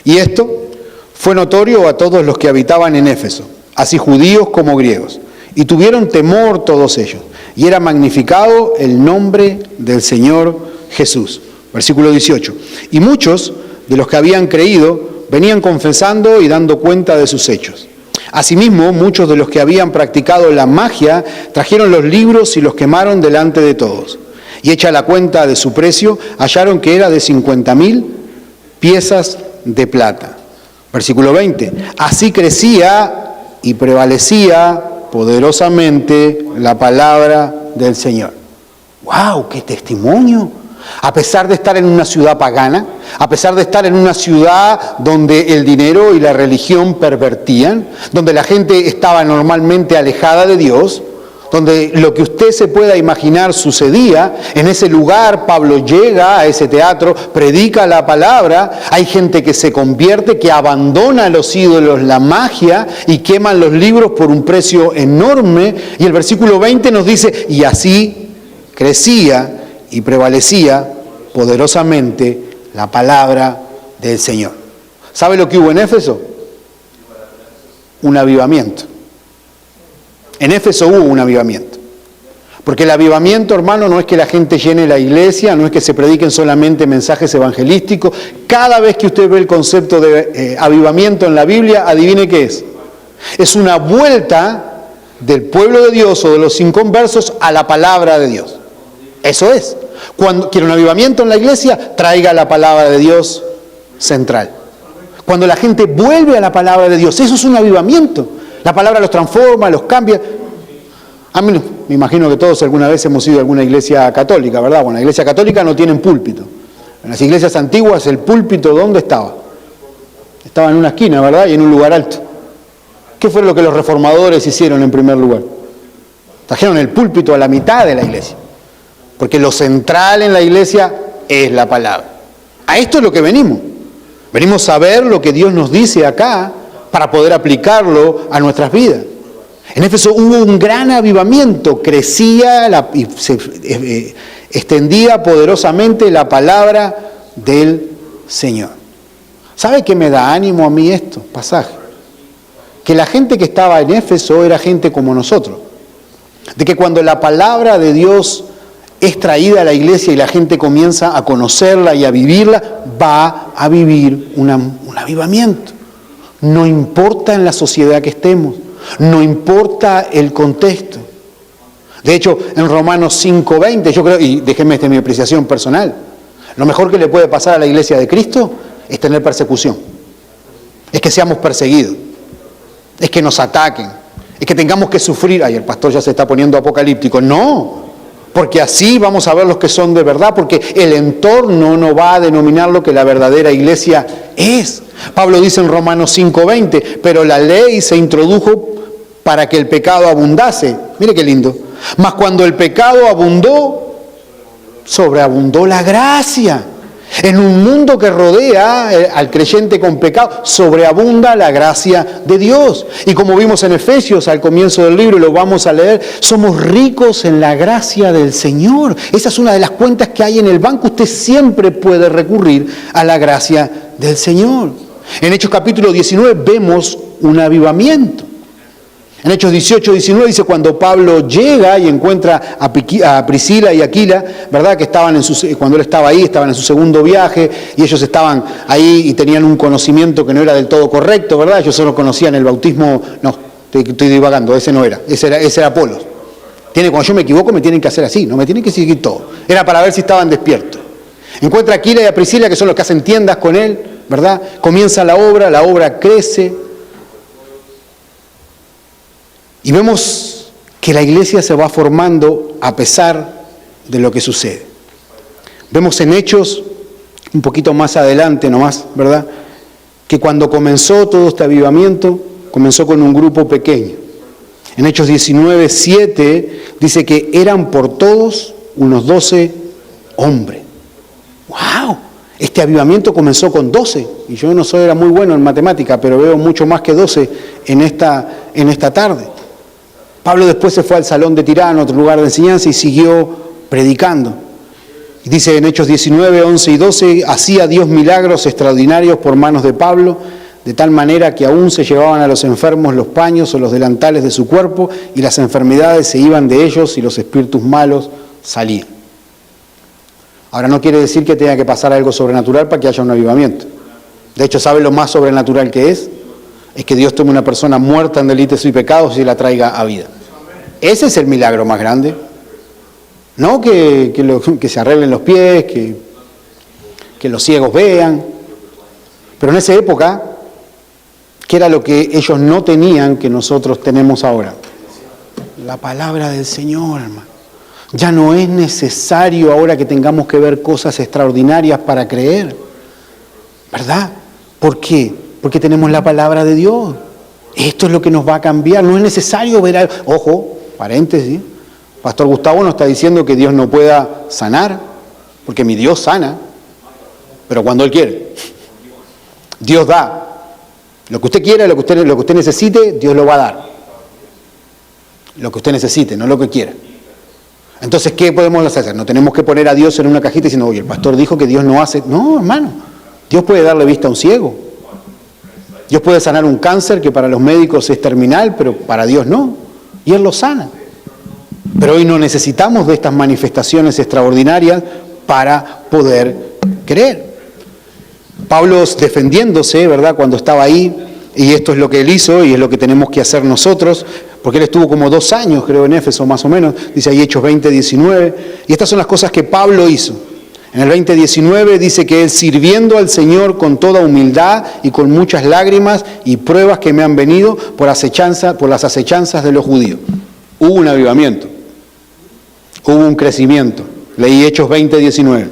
Y esto fue notorio a todos los que habitaban en Éfeso, así judíos como griegos. Y tuvieron temor todos ellos, y era magnificado el nombre del Señor Jesús. Versículo 18. Y muchos de los que habían creído venían confesando y dando cuenta de sus hechos. Asimismo, muchos de los que habían practicado la magia trajeron los libros y los quemaron delante de todos. Y hecha la cuenta de su precio, hallaron que era de 50.000 piezas de plata. Versículo 20. Así crecía y prevalecía poderosamente la palabra del Señor. ¡Wow! ¡Qué testimonio! A pesar de estar en una ciudad pagana, a pesar de estar en una ciudad donde el dinero y la religión pervertían, donde la gente estaba normalmente alejada de Dios, donde lo que usted se pueda imaginar sucedía, en ese lugar Pablo llega a ese teatro, predica la palabra, hay gente que se convierte, que abandona a los ídolos, la magia, y queman los libros por un precio enorme, y el versículo 20 nos dice, y así crecía y prevalecía poderosamente la palabra del Señor. ¿Sabe lo que hubo en Éfeso? Un avivamiento. En Éfeso hubo un avivamiento. Porque el avivamiento, hermano, no es que la gente llene la iglesia, no es que se prediquen solamente mensajes evangelísticos. Cada vez que usted ve el concepto de avivamiento en la Biblia, adivine qué es. Es una vuelta del pueblo de Dios o de los inconversos a la palabra de Dios. Eso es. Cuando quiere un avivamiento en la iglesia, traiga la palabra de Dios central. Cuando la gente vuelve a la palabra de Dios, eso es un avivamiento. La palabra los transforma, los cambia. A mí me imagino que todos alguna vez hemos ido a alguna iglesia católica, ¿verdad? Bueno, la iglesia católica no tienen púlpito. En las iglesias antiguas el púlpito, ¿dónde estaba? Estaba en una esquina, ¿verdad? Y en un lugar alto. ¿Qué fue lo que los reformadores hicieron en primer lugar? Trajeron el púlpito a la mitad de la iglesia. Porque lo central en la iglesia es la palabra. A esto es lo que venimos. Venimos a ver lo que Dios nos dice acá para poder aplicarlo a nuestras vidas. En Éfeso hubo un gran avivamiento, crecía y se extendía poderosamente la palabra del Señor. ¿Sabe qué me da ánimo a mí esto pasaje? Que la gente que estaba en Éfeso era gente como nosotros. De que cuando la palabra de Dios es traída a la iglesia y la gente comienza a conocerla y a vivirla, va a vivir un avivamiento. No importa en la sociedad que estemos, no importa el contexto. De hecho, en Romanos 5:20, yo creo, y déjeme mi apreciación personal, lo mejor que le puede pasar a la iglesia de Cristo es tener persecución. Es que seamos perseguidos, es que nos ataquen, es que tengamos que sufrir. Ay, el pastor ya se está poniendo apocalíptico. No. Porque así vamos a ver los que son de verdad, porque el entorno no va a denominar lo que la verdadera iglesia es. Pablo dice en Romanos 5:20, pero la ley se introdujo para que el pecado abundase. Mire qué lindo. Mas cuando el pecado abundó, sobreabundó la gracia. En un mundo que rodea al creyente con pecado, sobreabunda la gracia de Dios. Y como vimos en Efesios al comienzo del libro, y lo vamos a leer, somos ricos en la gracia del Señor. Esa es una de las cuentas que hay en el banco. Usted siempre puede recurrir a la gracia del Señor. En Hechos capítulo 19 vemos un avivamiento. En Hechos 18-19 dice, cuando Pablo llega y encuentra a Priscila y Aquila, ¿verdad? Que cuando él estaba ahí, estaban en su segundo viaje, y ellos estaban ahí y tenían un conocimiento que no era del todo correcto, ¿verdad? Ellos solo conocían el bautismo, no, estoy divagando, ese no era, ese era Apolos. Cuando yo me equivoco me tienen que hacer así, no me tienen que seguir todo. Era para ver si estaban despiertos. Encuentra a Aquila y a Priscila, que son los que hacen tiendas con él, ¿verdad? Comienza la obra crece. Y vemos que la iglesia se va formando a pesar de lo que sucede. Vemos en Hechos, un poquito más adelante nomás, ¿verdad? Que cuando comenzó todo este avivamiento, comenzó con un grupo pequeño. En Hechos 19:7 dice que eran por todos unos 12 hombres. ¡Wow! Este avivamiento comenzó con 12. Y yo era muy bueno en matemática, pero veo mucho más que 12 en esta tarde. Pablo después se fue al salón de Tirano, otro lugar de enseñanza, y siguió predicando. Y dice en Hechos 19, 11 y 12, hacía Dios milagros extraordinarios por manos de Pablo, de tal manera que aún se llevaban a los enfermos los paños o los delantales de su cuerpo, y las enfermedades se iban de ellos y los espíritus malos salían. Ahora no quiere decir que tenga que pasar algo sobrenatural para que haya un avivamiento. De hecho, ¿sabe lo más sobrenatural que es? Es que Dios tome una persona muerta en delitos y pecados y la traiga a vida. Ese es el milagro más grande. No que se arreglen los pies, que los ciegos vean. Pero en esa época, ¿qué era lo que ellos no tenían que nosotros tenemos ahora? La palabra del Señor, hermano. Ya no es necesario ahora que tengamos que ver cosas extraordinarias para creer. ¿Verdad? ¿Por qué? Porque tenemos la palabra de Dios. Esto es lo que nos va a cambiar. No es necesario ver algo. Ojo, paréntesis. Pastor Gustavo no está diciendo que Dios no pueda sanar, porque mi Dios sana, pero cuando Él quiere. Dios da. Lo que usted quiera, lo que usted necesite, Dios lo va a dar. Lo que usted necesite, no lo que quiera. Entonces, ¿qué podemos hacer? No tenemos que poner a Dios en una cajita diciendo, oye, el pastor dijo que Dios no hace. No, hermano. Dios puede darle vista a un ciego. Dios puede sanar un cáncer que para los médicos es terminal, pero para Dios no. Y Él lo sana. Pero hoy no necesitamos de estas manifestaciones extraordinarias para poder creer. Pablo defendiéndose, ¿verdad?, cuando estaba ahí, y esto es lo que él hizo y es lo que tenemos que hacer nosotros, porque él estuvo como 2 años, creo, en Éfeso más o menos, dice ahí Hechos 20:19, y estas son las cosas que Pablo hizo. En el 20:19 dice que él, sirviendo al Señor con toda humildad y con muchas lágrimas y pruebas que me han venido por las acechanzas de los judíos. Hubo un avivamiento, hubo un crecimiento. Leí Hechos 20:19.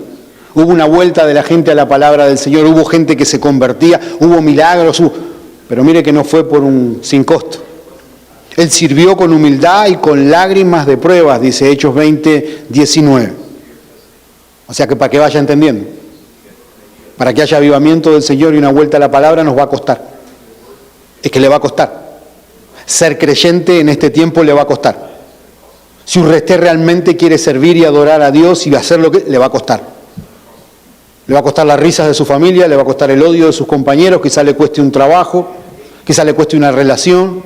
Hubo una vuelta de la gente a la palabra del Señor, hubo gente que se convertía, hubo milagros, pero mire que no fue sin costo. Él sirvió con humildad y con lágrimas de pruebas, dice Hechos 20:19. O sea que para que vaya entendiendo, para que haya avivamiento del Señor y una vuelta a la palabra nos va a costar. Es que le va a costar. Ser creyente en este tiempo le va a costar. Si usted realmente quiere servir y adorar a Dios y hacer lo que le va a costar. Le va a costar las risas de su familia, le va a costar el odio de sus compañeros, quizá le cueste un trabajo, quizá le cueste una relación,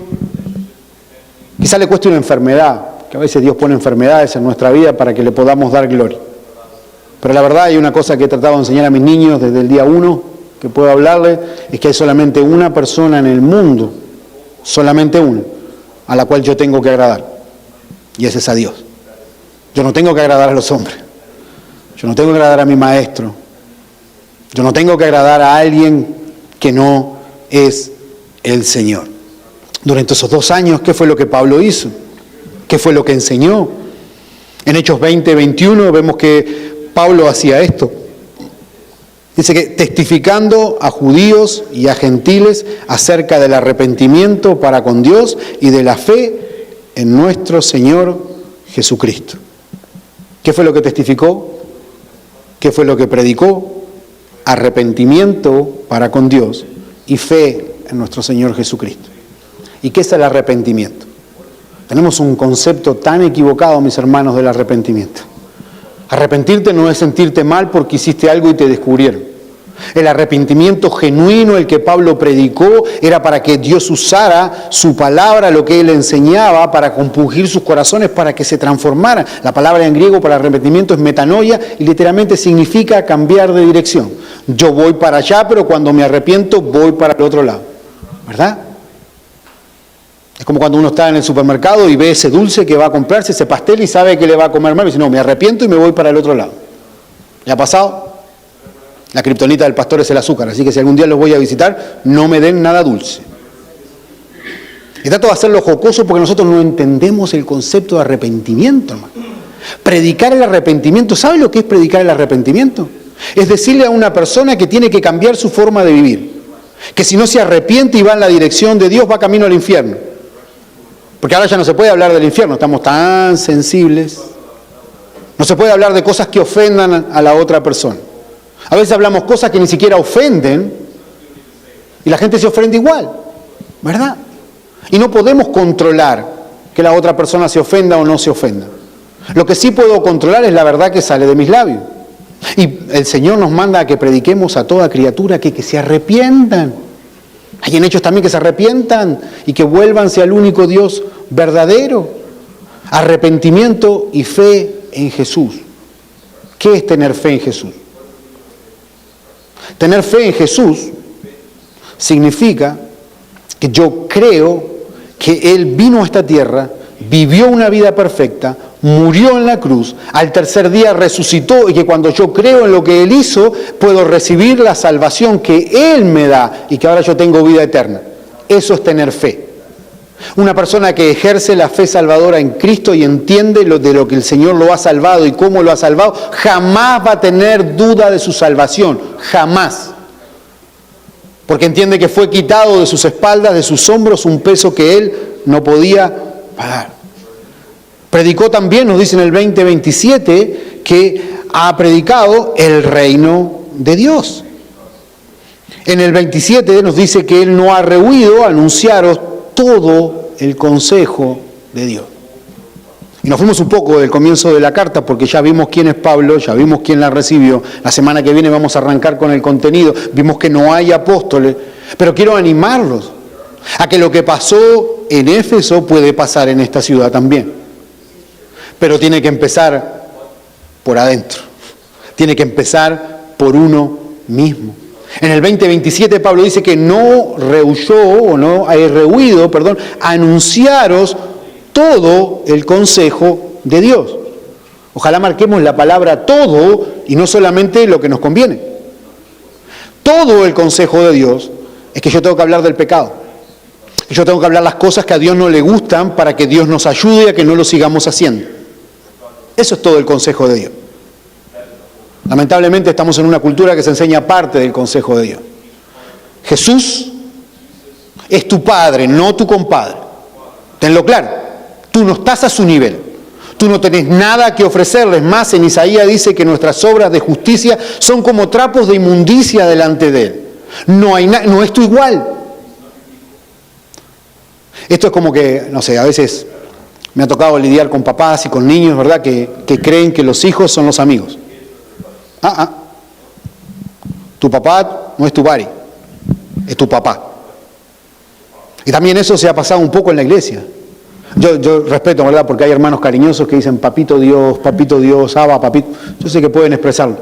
quizá le cueste una enfermedad, que a veces Dios pone enfermedades en nuestra vida para que le podamos dar gloria. Pero la verdad, hay una cosa que he tratado de enseñar a mis niños desde el día 1, que puedo hablarles, es que hay solamente una persona en el mundo, solamente una, a la cual yo tengo que agradar, y ese es a Dios. Yo no tengo que agradar a los hombres, yo no tengo que agradar a mi maestro, yo no tengo que agradar a alguien que no es el Señor. Durante esos 2 años, ¿qué fue lo que Pablo hizo? ¿Qué fue lo que enseñó? En Hechos 20:21 vemos que Pablo hacía esto. Dice que testificando a judíos y a gentiles acerca del arrepentimiento para con Dios y de la fe en nuestro Señor Jesucristo. ¿Qué fue lo que testificó? ¿Qué fue lo que predicó? Arrepentimiento para con Dios y fe en nuestro Señor Jesucristo. ¿Y qué es el arrepentimiento? Tenemos un concepto tan equivocado, mis hermanos, del arrepentimiento. Arrepentirte no es sentirte mal porque hiciste algo y te descubrieron. El arrepentimiento genuino, el que Pablo predicó, era para que Dios usara su palabra, lo que él enseñaba, para compungir sus corazones, para que se transformaran. La palabra en griego para arrepentimiento es metanoia y literalmente significa cambiar de dirección. Yo voy para allá, pero cuando me arrepiento voy para el otro lado. ¿Verdad? Es como cuando uno está en el supermercado y ve ese dulce que va a comprarse, ese pastel, y sabe que le va a comer mal y dice, no, me arrepiento y me voy para el otro lado. ¿Le ha pasado? La kriptonita del pastor es el azúcar, así que si algún día los voy a visitar, no me den nada dulce. Y trato de hacerlo jocoso porque nosotros no entendemos el concepto de arrepentimiento, hermano. Predicar el arrepentimiento, ¿sabe lo que es predicar el arrepentimiento? Es decirle a una persona que tiene que cambiar su forma de vivir, que si no se arrepiente y va en la dirección de Dios, va camino al infierno. Porque ahora ya no se puede hablar del infierno, estamos tan sensibles. No se puede hablar de cosas que ofendan a la otra persona. A veces hablamos cosas que ni siquiera ofenden y la gente se ofende igual, ¿verdad? Y no podemos controlar que la otra persona se ofenda o no se ofenda. Lo que sí puedo controlar es la verdad que sale de mis labios. Y el Señor nos manda a que prediquemos a toda criatura que se arrepientan. Hay en Hechos también que se arrepientan y que vuelvan hacia el único Dios verdadero. Arrepentimiento y fe en Jesús. ¿Qué es tener fe en Jesús? Tener fe en Jesús significa que yo creo que Él vino a esta tierra, vivió una vida perfecta, murió en la cruz, al tercer día resucitó y que cuando yo creo en lo que Él hizo, puedo recibir la salvación que Él me da y que ahora yo tengo vida eterna. Eso es tener fe. Una persona que ejerce la fe salvadora en Cristo y entiende de lo que el Señor lo ha salvado y cómo lo ha salvado, jamás va a tener duda de su salvación, jamás. Porque entiende que fue quitado de sus espaldas, de sus hombros, un peso que Él no podía pagar. Predicó también, nos dice en el 20:27, que ha predicado el reino de Dios. En el 27 nos dice que Él no ha rehuido anunciaros todo el consejo de Dios. Y nos fuimos un poco del comienzo de la carta porque ya vimos quién es Pablo, ya vimos quién la recibió. La semana que viene vamos a arrancar con el contenido. Vimos que no hay apóstoles, pero quiero animarlos a que lo que pasó en Éfeso puede pasar en esta ciudad también. Pero tiene que empezar por adentro. Tiene que empezar por uno mismo. En el 20:27 Pablo dice que no rehuido, anunciaros todo el consejo de Dios. Ojalá marquemos la palabra todo y no solamente lo que nos conviene. Todo el consejo de Dios es que yo tengo que hablar del pecado. Yo tengo que hablar las cosas que a Dios no le gustan para que Dios nos ayude a que no lo sigamos haciendo. Eso es todo el consejo de Dios. Lamentablemente estamos en una cultura que se enseña parte del consejo de Dios. Jesús es tu padre, no tu compadre. Tenlo claro. Tú no estás a su nivel. Tú no tenés nada que ofrecerles. Más, en Isaías dice que nuestras obras de justicia son como trapos de inmundicia delante de Él. No es tu igual. Esto es como que, no sé, a veces me ha tocado lidiar con papás y con niños, ¿verdad? Que creen que los hijos son los amigos. Tu papá no es tu buddy, es tu papá. Y también eso se ha pasado un poco en la iglesia. Yo respeto, ¿verdad? Porque hay hermanos cariñosos que dicen papito Dios, Abba, papito. Yo sé que pueden expresarlo.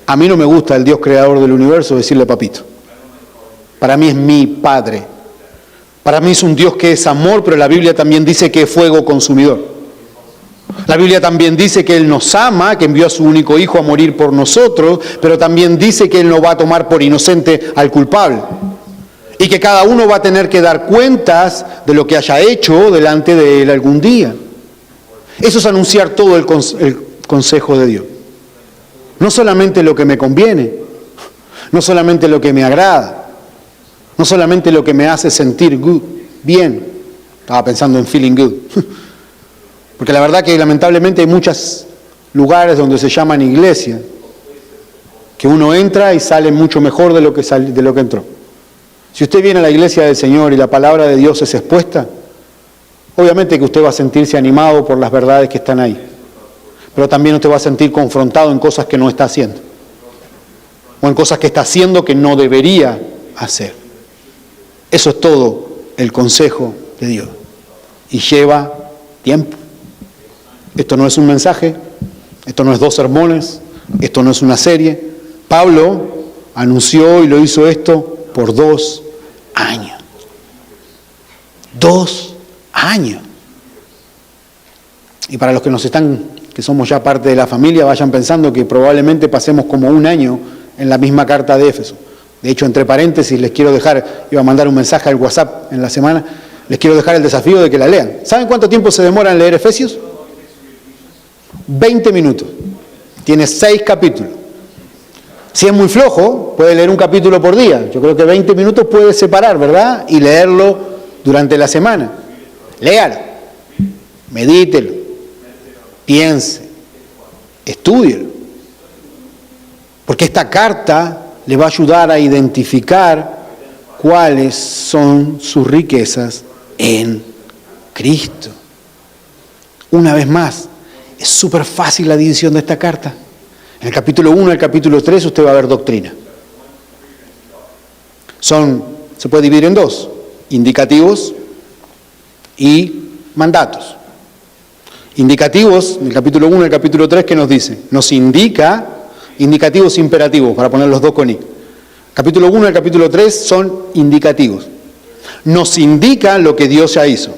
A mí no me gusta el Dios creador del universo decirle papito. Para mí es mi padre. Para mí es un Dios que es amor, pero la Biblia también dice que es fuego consumidor. La Biblia también dice que Él nos ama, que envió a su único Hijo a morir por nosotros, pero también dice que Él no va a tomar por inocente al culpable. Y que cada uno va a tener que dar cuentas de lo que haya hecho delante de Él algún día. Eso es anunciar todo el consejo de Dios. No solamente lo que me conviene, no solamente lo que me agrada, no solamente lo que me hace sentir bien. Estaba pensando en feeling good. Porque la verdad que lamentablemente hay muchos lugares donde se llaman iglesia, que uno entra y sale mucho mejor de lo que entró. Si usted viene a la iglesia del Señor y la palabra de Dios es expuesta, obviamente que usted va a sentirse animado por las verdades que están ahí. Pero también usted va a sentir confrontado en cosas que no está haciendo. O en cosas que está haciendo que no debería hacer. Eso es todo el consejo de Dios. Y lleva tiempo. Esto no es un mensaje, esto no es 2 sermones, esto no es una serie. Pablo anunció y lo hizo esto por 2 años. 2 años. Y para los que somos ya parte de la familia, vayan pensando que probablemente pasemos como 1 año en la misma carta de Éfeso. De hecho, entre paréntesis, les quiero dejar, iba a mandar un mensaje al WhatsApp en la semana, les quiero dejar el desafío de que la lean. ¿Saben cuánto tiempo se demora en leer Efesios? 20 minutos. Tiene 6 capítulos. Si es muy flojo, puede leer un capítulo por día. Yo creo que 20 minutos puede separar, ¿verdad? Y leerlo durante la semana. Léalo, medítelo, piense, estúdielo. Porque esta carta le va a ayudar a identificar cuáles son sus riquezas en Cristo. Una vez más, es súper fácil la división de esta carta. En el capítulo 1 y el capítulo 3 usted va a ver doctrina. Son se puede dividir en dos: indicativos y mandatos. Indicativos, en el capítulo 1 y el capítulo 3, ¿qué nos dice? Nos indica, indicativos imperativos, para poner los dos con I. Capítulo 1 y el capítulo 3 son indicativos. Nos indica lo que Dios ya hizo.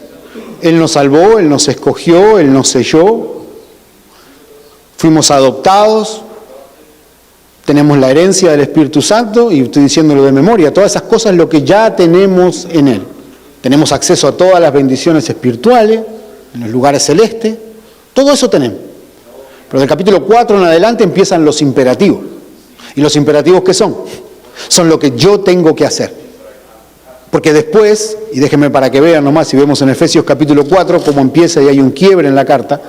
Él nos salvó, Él nos escogió, Él nos selló, fuimos adoptados, tenemos la herencia del Espíritu Santo, y estoy diciéndolo de memoria, todas esas cosas lo que ya tenemos en Él. Tenemos acceso a todas las bendiciones espirituales, en los lugares celestes, todo eso tenemos. Pero del capítulo 4 en adelante empiezan los imperativos. ¿Y los imperativos qué son? Son lo que yo tengo que hacer. Porque después, y déjenme para que vean nomás, si vemos en Efesios capítulo 4 cómo empieza y hay un quiebre en la carta,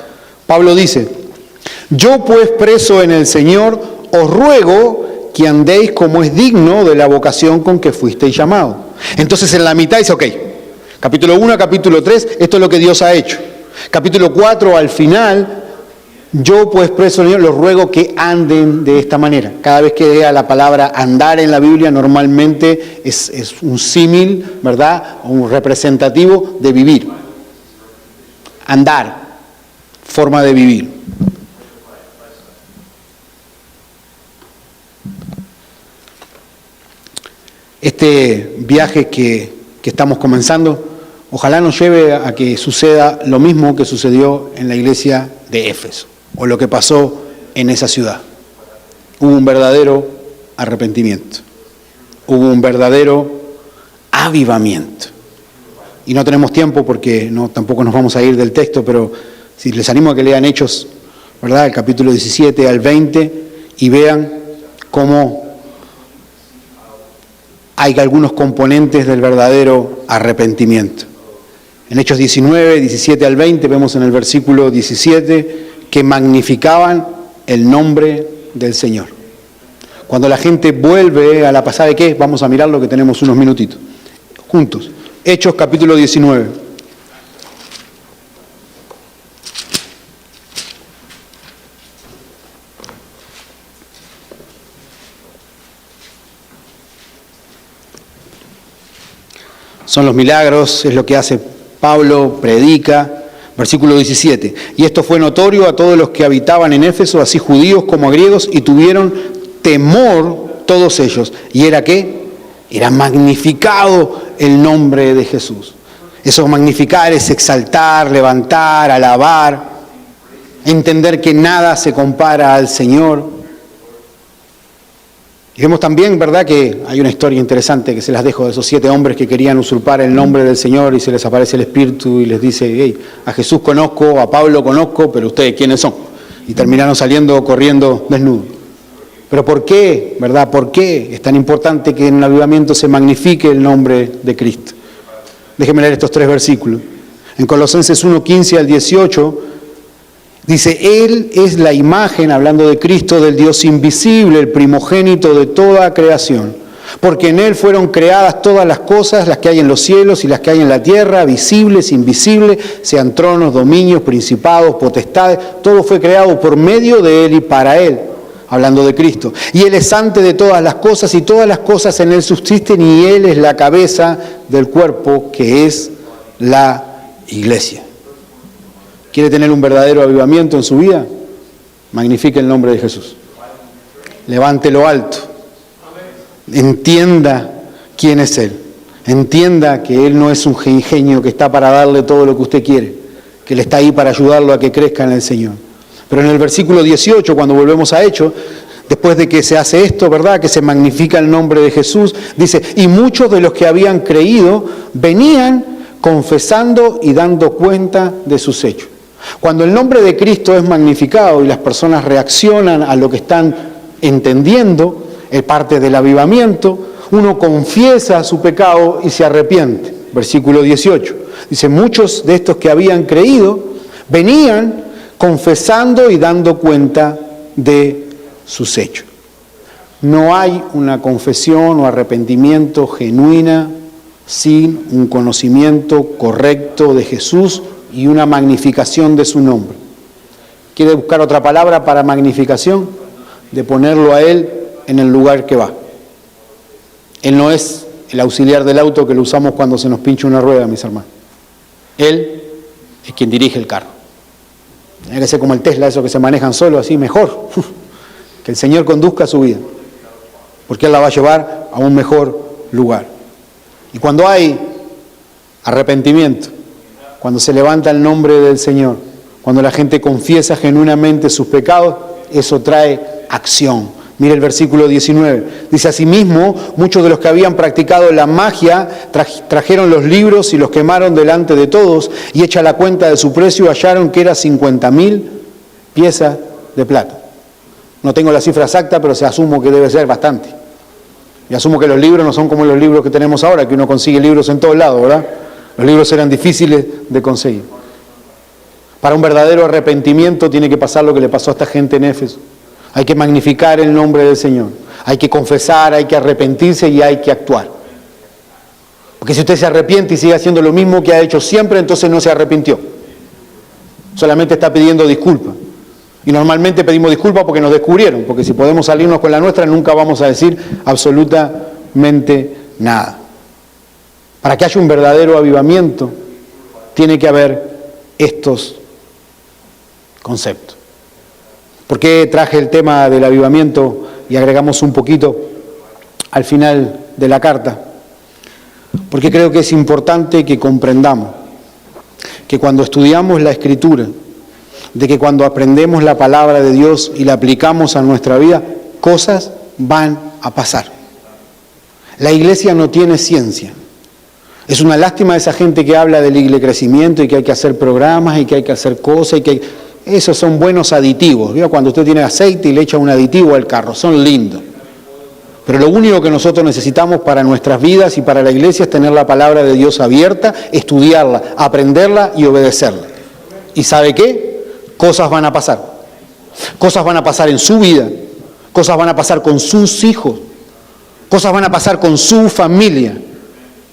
Pablo dice: yo pues preso en el Señor, os ruego que andéis como es digno de la vocación con que fuisteis llamados. Entonces en la mitad dice, ok, capítulo 1 a capítulo 3, esto es lo que Dios ha hecho. Capítulo 4 al final, yo pues preso en el Señor, los ruego que anden de esta manera. Cada vez que vea la palabra andar en la Biblia, normalmente es un símil, ¿verdad? Un representativo de vivir. Andar, forma de vivir. Este viaje que estamos comenzando, ojalá nos lleve a que suceda lo mismo que sucedió en la iglesia de Éfeso, o lo que pasó en esa ciudad. Hubo un verdadero arrepentimiento, hubo un verdadero avivamiento. Y no tenemos tiempo porque tampoco nos vamos a ir del texto, pero si les animo a que lean Hechos, ¿verdad? El capítulo 17 al 20, y vean cómo hay algunos componentes del verdadero arrepentimiento. En Hechos 19, 17 al 20, vemos en el versículo 17 que magnificaban el nombre del Señor. Cuando la gente vuelve a la pasada de qué, vamos a mirar lo que tenemos unos minutitos juntos. Hechos capítulo 19. Son los milagros, es lo que hace Pablo, predica. Versículo 17. Y esto fue notorio a todos los que habitaban en Éfeso, así judíos como griegos, y tuvieron temor todos ellos. ¿Y era qué? Era magnificado el nombre de Jesús. Eso magnificar es exaltar, levantar, alabar, entender que nada se compara al Señor. Y vemos también, ¿verdad?, que hay una historia interesante que se las dejo de esos 7 hombres que querían usurpar el nombre del Señor y se les aparece el Espíritu y les dice, hey, a Jesús conozco, a Pablo conozco, pero ustedes ¿quiénes son? Y terminaron saliendo corriendo desnudos. Pero ¿por qué, verdad? ¿Por qué es tan importante que en el avivamiento se magnifique el nombre de Cristo? Déjenme leer estos 3 versículos. En Colosenses 1, 15 al 18... dice, Él es la imagen, hablando de Cristo, del Dios invisible, el primogénito de toda creación. Porque en Él fueron creadas todas las cosas, las que hay en los cielos y las que hay en la tierra, visibles, invisibles, sean tronos, dominios, principados, potestades. Todo fue creado por medio de Él y para Él, hablando de Cristo. Y Él es antes de todas las cosas y todas las cosas en Él subsisten y Él es la cabeza del cuerpo que es la iglesia. ¿Quiere tener un verdadero avivamiento en su vida? Magnifique el nombre de Jesús. Levántelo alto. Entienda quién es Él. Entienda que Él no es un ingenio que está para darle todo lo que usted quiere, que Él está ahí para ayudarlo a que crezca en el Señor. Pero en el versículo 18, cuando volvemos a Hechos, después de que se hace esto, ¿verdad?, que se magnifica el nombre de Jesús, dice, y muchos de los que habían creído venían confesando y dando cuenta de sus hechos. Cuando el nombre de Cristo es magnificado y las personas reaccionan a lo que están entendiendo, es parte del avivamiento, uno confiesa su pecado y se arrepiente. Versículo 18. Dice, muchos de estos que habían creído venían confesando y dando cuenta de sus hechos. No hay una confesión o arrepentimiento genuina sin un conocimiento correcto de Jesús y una magnificación de su nombre. ¿Quiere buscar otra palabra para magnificación? De ponerlo a Él en el lugar que va. Él no es el auxiliar del auto que lo usamos cuando se nos pincha una rueda, mis hermanos. Él es quien dirige el carro. Tiene que ser como el Tesla, esos que se manejan solo, así mejor. Que el Señor conduzca su vida, porque Él la va a llevar a un mejor lugar. Y cuando hay arrepentimiento, cuando se levanta el nombre del Señor, cuando la gente confiesa genuinamente sus pecados, eso trae acción. Mire el versículo 19. Dice: asimismo, muchos de los que habían practicado la magia trajeron los libros y los quemaron delante de todos, y hecha la cuenta de su precio, hallaron que era 50.000 piezas de plata. No tengo la cifra exacta, pero se asumo que debe ser bastante. Y asumo que los libros no son como los libros que tenemos ahora, que uno consigue libros en todos lados, ¿verdad? Los libros eran difíciles de conseguir. Para un verdadero arrepentimiento tiene que pasar lo que le pasó a esta gente en Éfeso. Hay que magnificar el nombre del Señor. Hay que confesar, hay que arrepentirse y hay que actuar. Porque si usted se arrepiente y sigue haciendo lo mismo que ha hecho siempre, entonces no se arrepintió. Solamente está pidiendo disculpas. Y normalmente pedimos disculpas porque nos descubrieron, porque si podemos salirnos con la nuestra nunca vamos a decir absolutamente nada. Para que haya un verdadero avivamiento, tiene que haber estos conceptos. ¿Por qué traje el tema del avivamiento y agregamos un poquito al final de la carta? Porque creo que es importante que comprendamos que cuando estudiamos la Escritura, de que cuando aprendemos la palabra de Dios y la aplicamos a nuestra vida, cosas van a pasar. La iglesia no tiene ciencia. Es una lástima esa gente que habla del crecimiento y que hay que hacer programas y que hay que hacer cosas y que esos son buenos aditivos. ¿Vio? Cuando usted tiene aceite y le echa un aditivo al carro, son lindos. Pero lo único que nosotros necesitamos para nuestras vidas y para la iglesia es tener la palabra de Dios abierta, estudiarla, aprenderla y obedecerla. ¿Y sabe qué? Cosas van a pasar. Cosas van a pasar en su vida. Cosas van a pasar con sus hijos. Cosas van a pasar con su familia.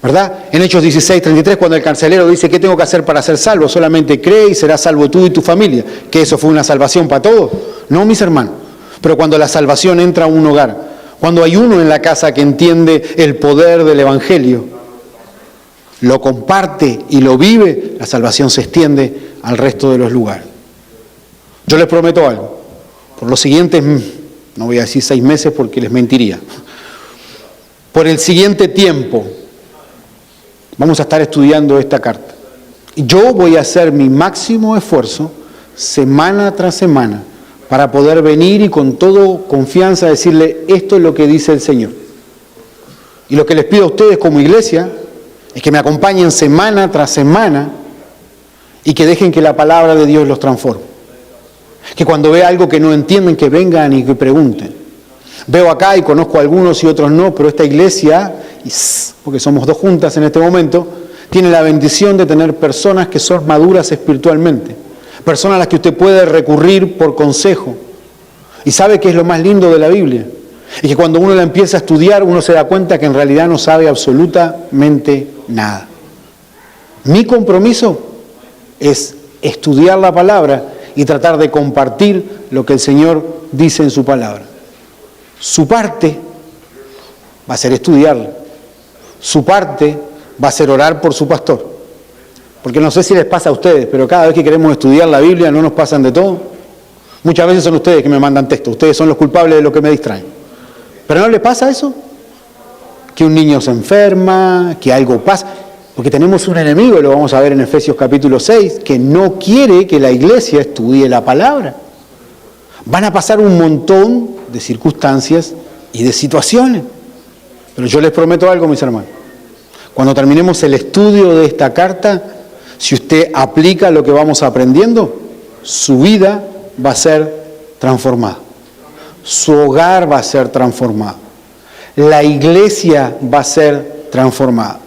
¿Verdad? En Hechos 16:33, cuando el carcelero dice: ¿qué tengo que hacer para ser salvo? Solamente cree y serás salvo tú y tu familia. ¿Que eso fue una salvación para todos? No, mis hermanos. Pero cuando la salvación entra a un hogar, cuando hay uno en la casa que entiende el poder del Evangelio, lo comparte y lo vive, la salvación se extiende al resto de los lugares. Yo les prometo algo. Por los siguientes, no voy a decir 6 meses porque les mentiría. Por el siguiente tiempo, vamos a estar estudiando esta carta. Y yo voy a hacer mi máximo esfuerzo, semana tras semana, para poder venir y con toda confianza decirle: esto es lo que dice el Señor. Y lo que les pido a ustedes como iglesia es que me acompañen semana tras semana y que dejen que la palabra de Dios los transforme. Que cuando vea algo que no entienden, que vengan y que pregunten. Veo acá y conozco a algunos y otros no, pero esta iglesia, porque somos 2 juntas en este momento, tiene la bendición de tener personas que son maduras espiritualmente. Personas a las que usted puede recurrir por consejo. Y sabe que es lo más lindo de la Biblia. Y que cuando uno la empieza a estudiar, uno se da cuenta que en realidad no sabe absolutamente nada. Mi compromiso es estudiar la palabra y tratar de compartir lo que el Señor dice en su palabra. Su parte va a ser estudiarla. Su parte va a ser orar por su pastor. Porque no sé si les pasa a ustedes, pero cada vez que queremos estudiar la Biblia no nos pasan de todo. Muchas veces son ustedes que me mandan texto. Ustedes son los culpables de lo que me distraen. ¿Pero no les pasa eso? Que un niño se enferma, que algo pasa. Porque tenemos un enemigo, lo vamos a ver en Efesios capítulo 6, que no quiere que la iglesia estudie la palabra. Van a pasar un montón de circunstancias y de situaciones. Pero yo les prometo algo, mis hermanos. Cuando terminemos el estudio de esta carta, si usted aplica lo que vamos aprendiendo, su vida va a ser transformada. Su hogar va a ser transformado. La iglesia va a ser transformada.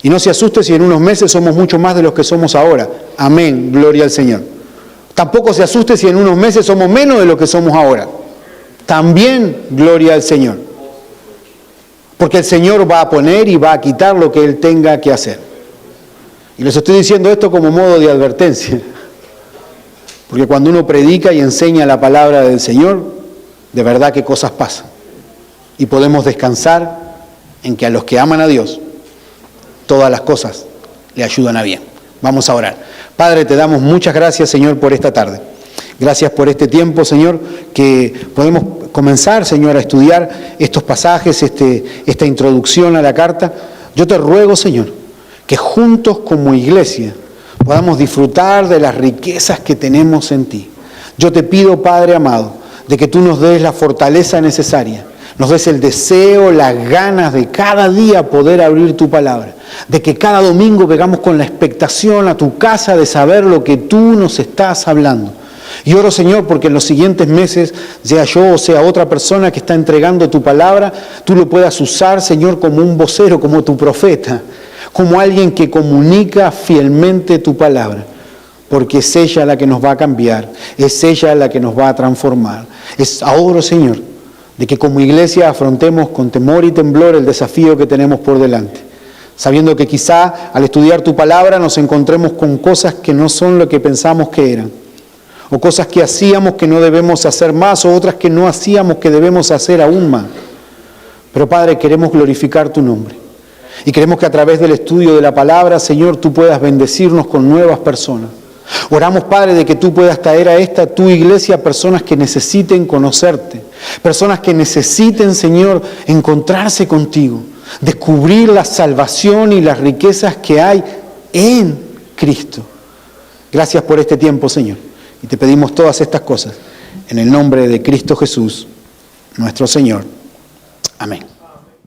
Y no se asuste si en unos meses somos mucho más de los que somos ahora. Amén, gloria al Señor. Tampoco se asuste si en unos meses somos menos de lo que somos ahora. También, gloria al Señor. Porque el Señor va a poner y va a quitar lo que Él tenga que hacer. Y les estoy diciendo esto como modo de advertencia. Porque cuando uno predica y enseña la palabra del Señor, de verdad que cosas pasan. Y podemos descansar en que a los que aman a Dios, todas las cosas le ayudan a bien. Vamos a orar. Padre, te damos muchas gracias, Señor, por esta tarde. Gracias por este tiempo, Señor, que podemos comenzar, Señor, a estudiar estos pasajes, esta introducción a la carta. Yo te ruego, Señor, que juntos como iglesia podamos disfrutar de las riquezas que tenemos en ti. Yo te pido, Padre amado, de que tú nos des la fortaleza necesaria, nos des el deseo, las ganas de cada día poder abrir tu palabra, de que cada domingo vengamos con la expectación a tu casa de saber lo que tú nos estás hablando. Y oro, Señor, porque en los siguientes meses, sea yo o sea otra persona que está entregando tu palabra, tú lo puedas usar, Señor, como un vocero, como tu profeta, como alguien que comunica fielmente tu palabra, porque es ella la que nos va a cambiar, es ella la que nos va a transformar. Oro, Señor, de que como iglesia afrontemos con temor y temblor el desafío que tenemos por delante, sabiendo que quizá al estudiar tu palabra nos encontremos con cosas que no son lo que pensamos que eran, o cosas que hacíamos que no debemos hacer más, o otras que no hacíamos que debemos hacer aún más. Pero Padre, queremos glorificar tu nombre, y queremos que a través del estudio de la palabra, Señor, tú puedas bendecirnos con nuevas personas. Oramos, Padre, de que tú puedas traer a esta tu iglesia personas que necesiten conocerte, personas que necesiten, Señor, encontrarse contigo, descubrir la salvación y las riquezas que hay en Cristo. Gracias por este tiempo, Señor, y te pedimos todas estas cosas en el nombre de Cristo Jesús, nuestro Señor. Amén.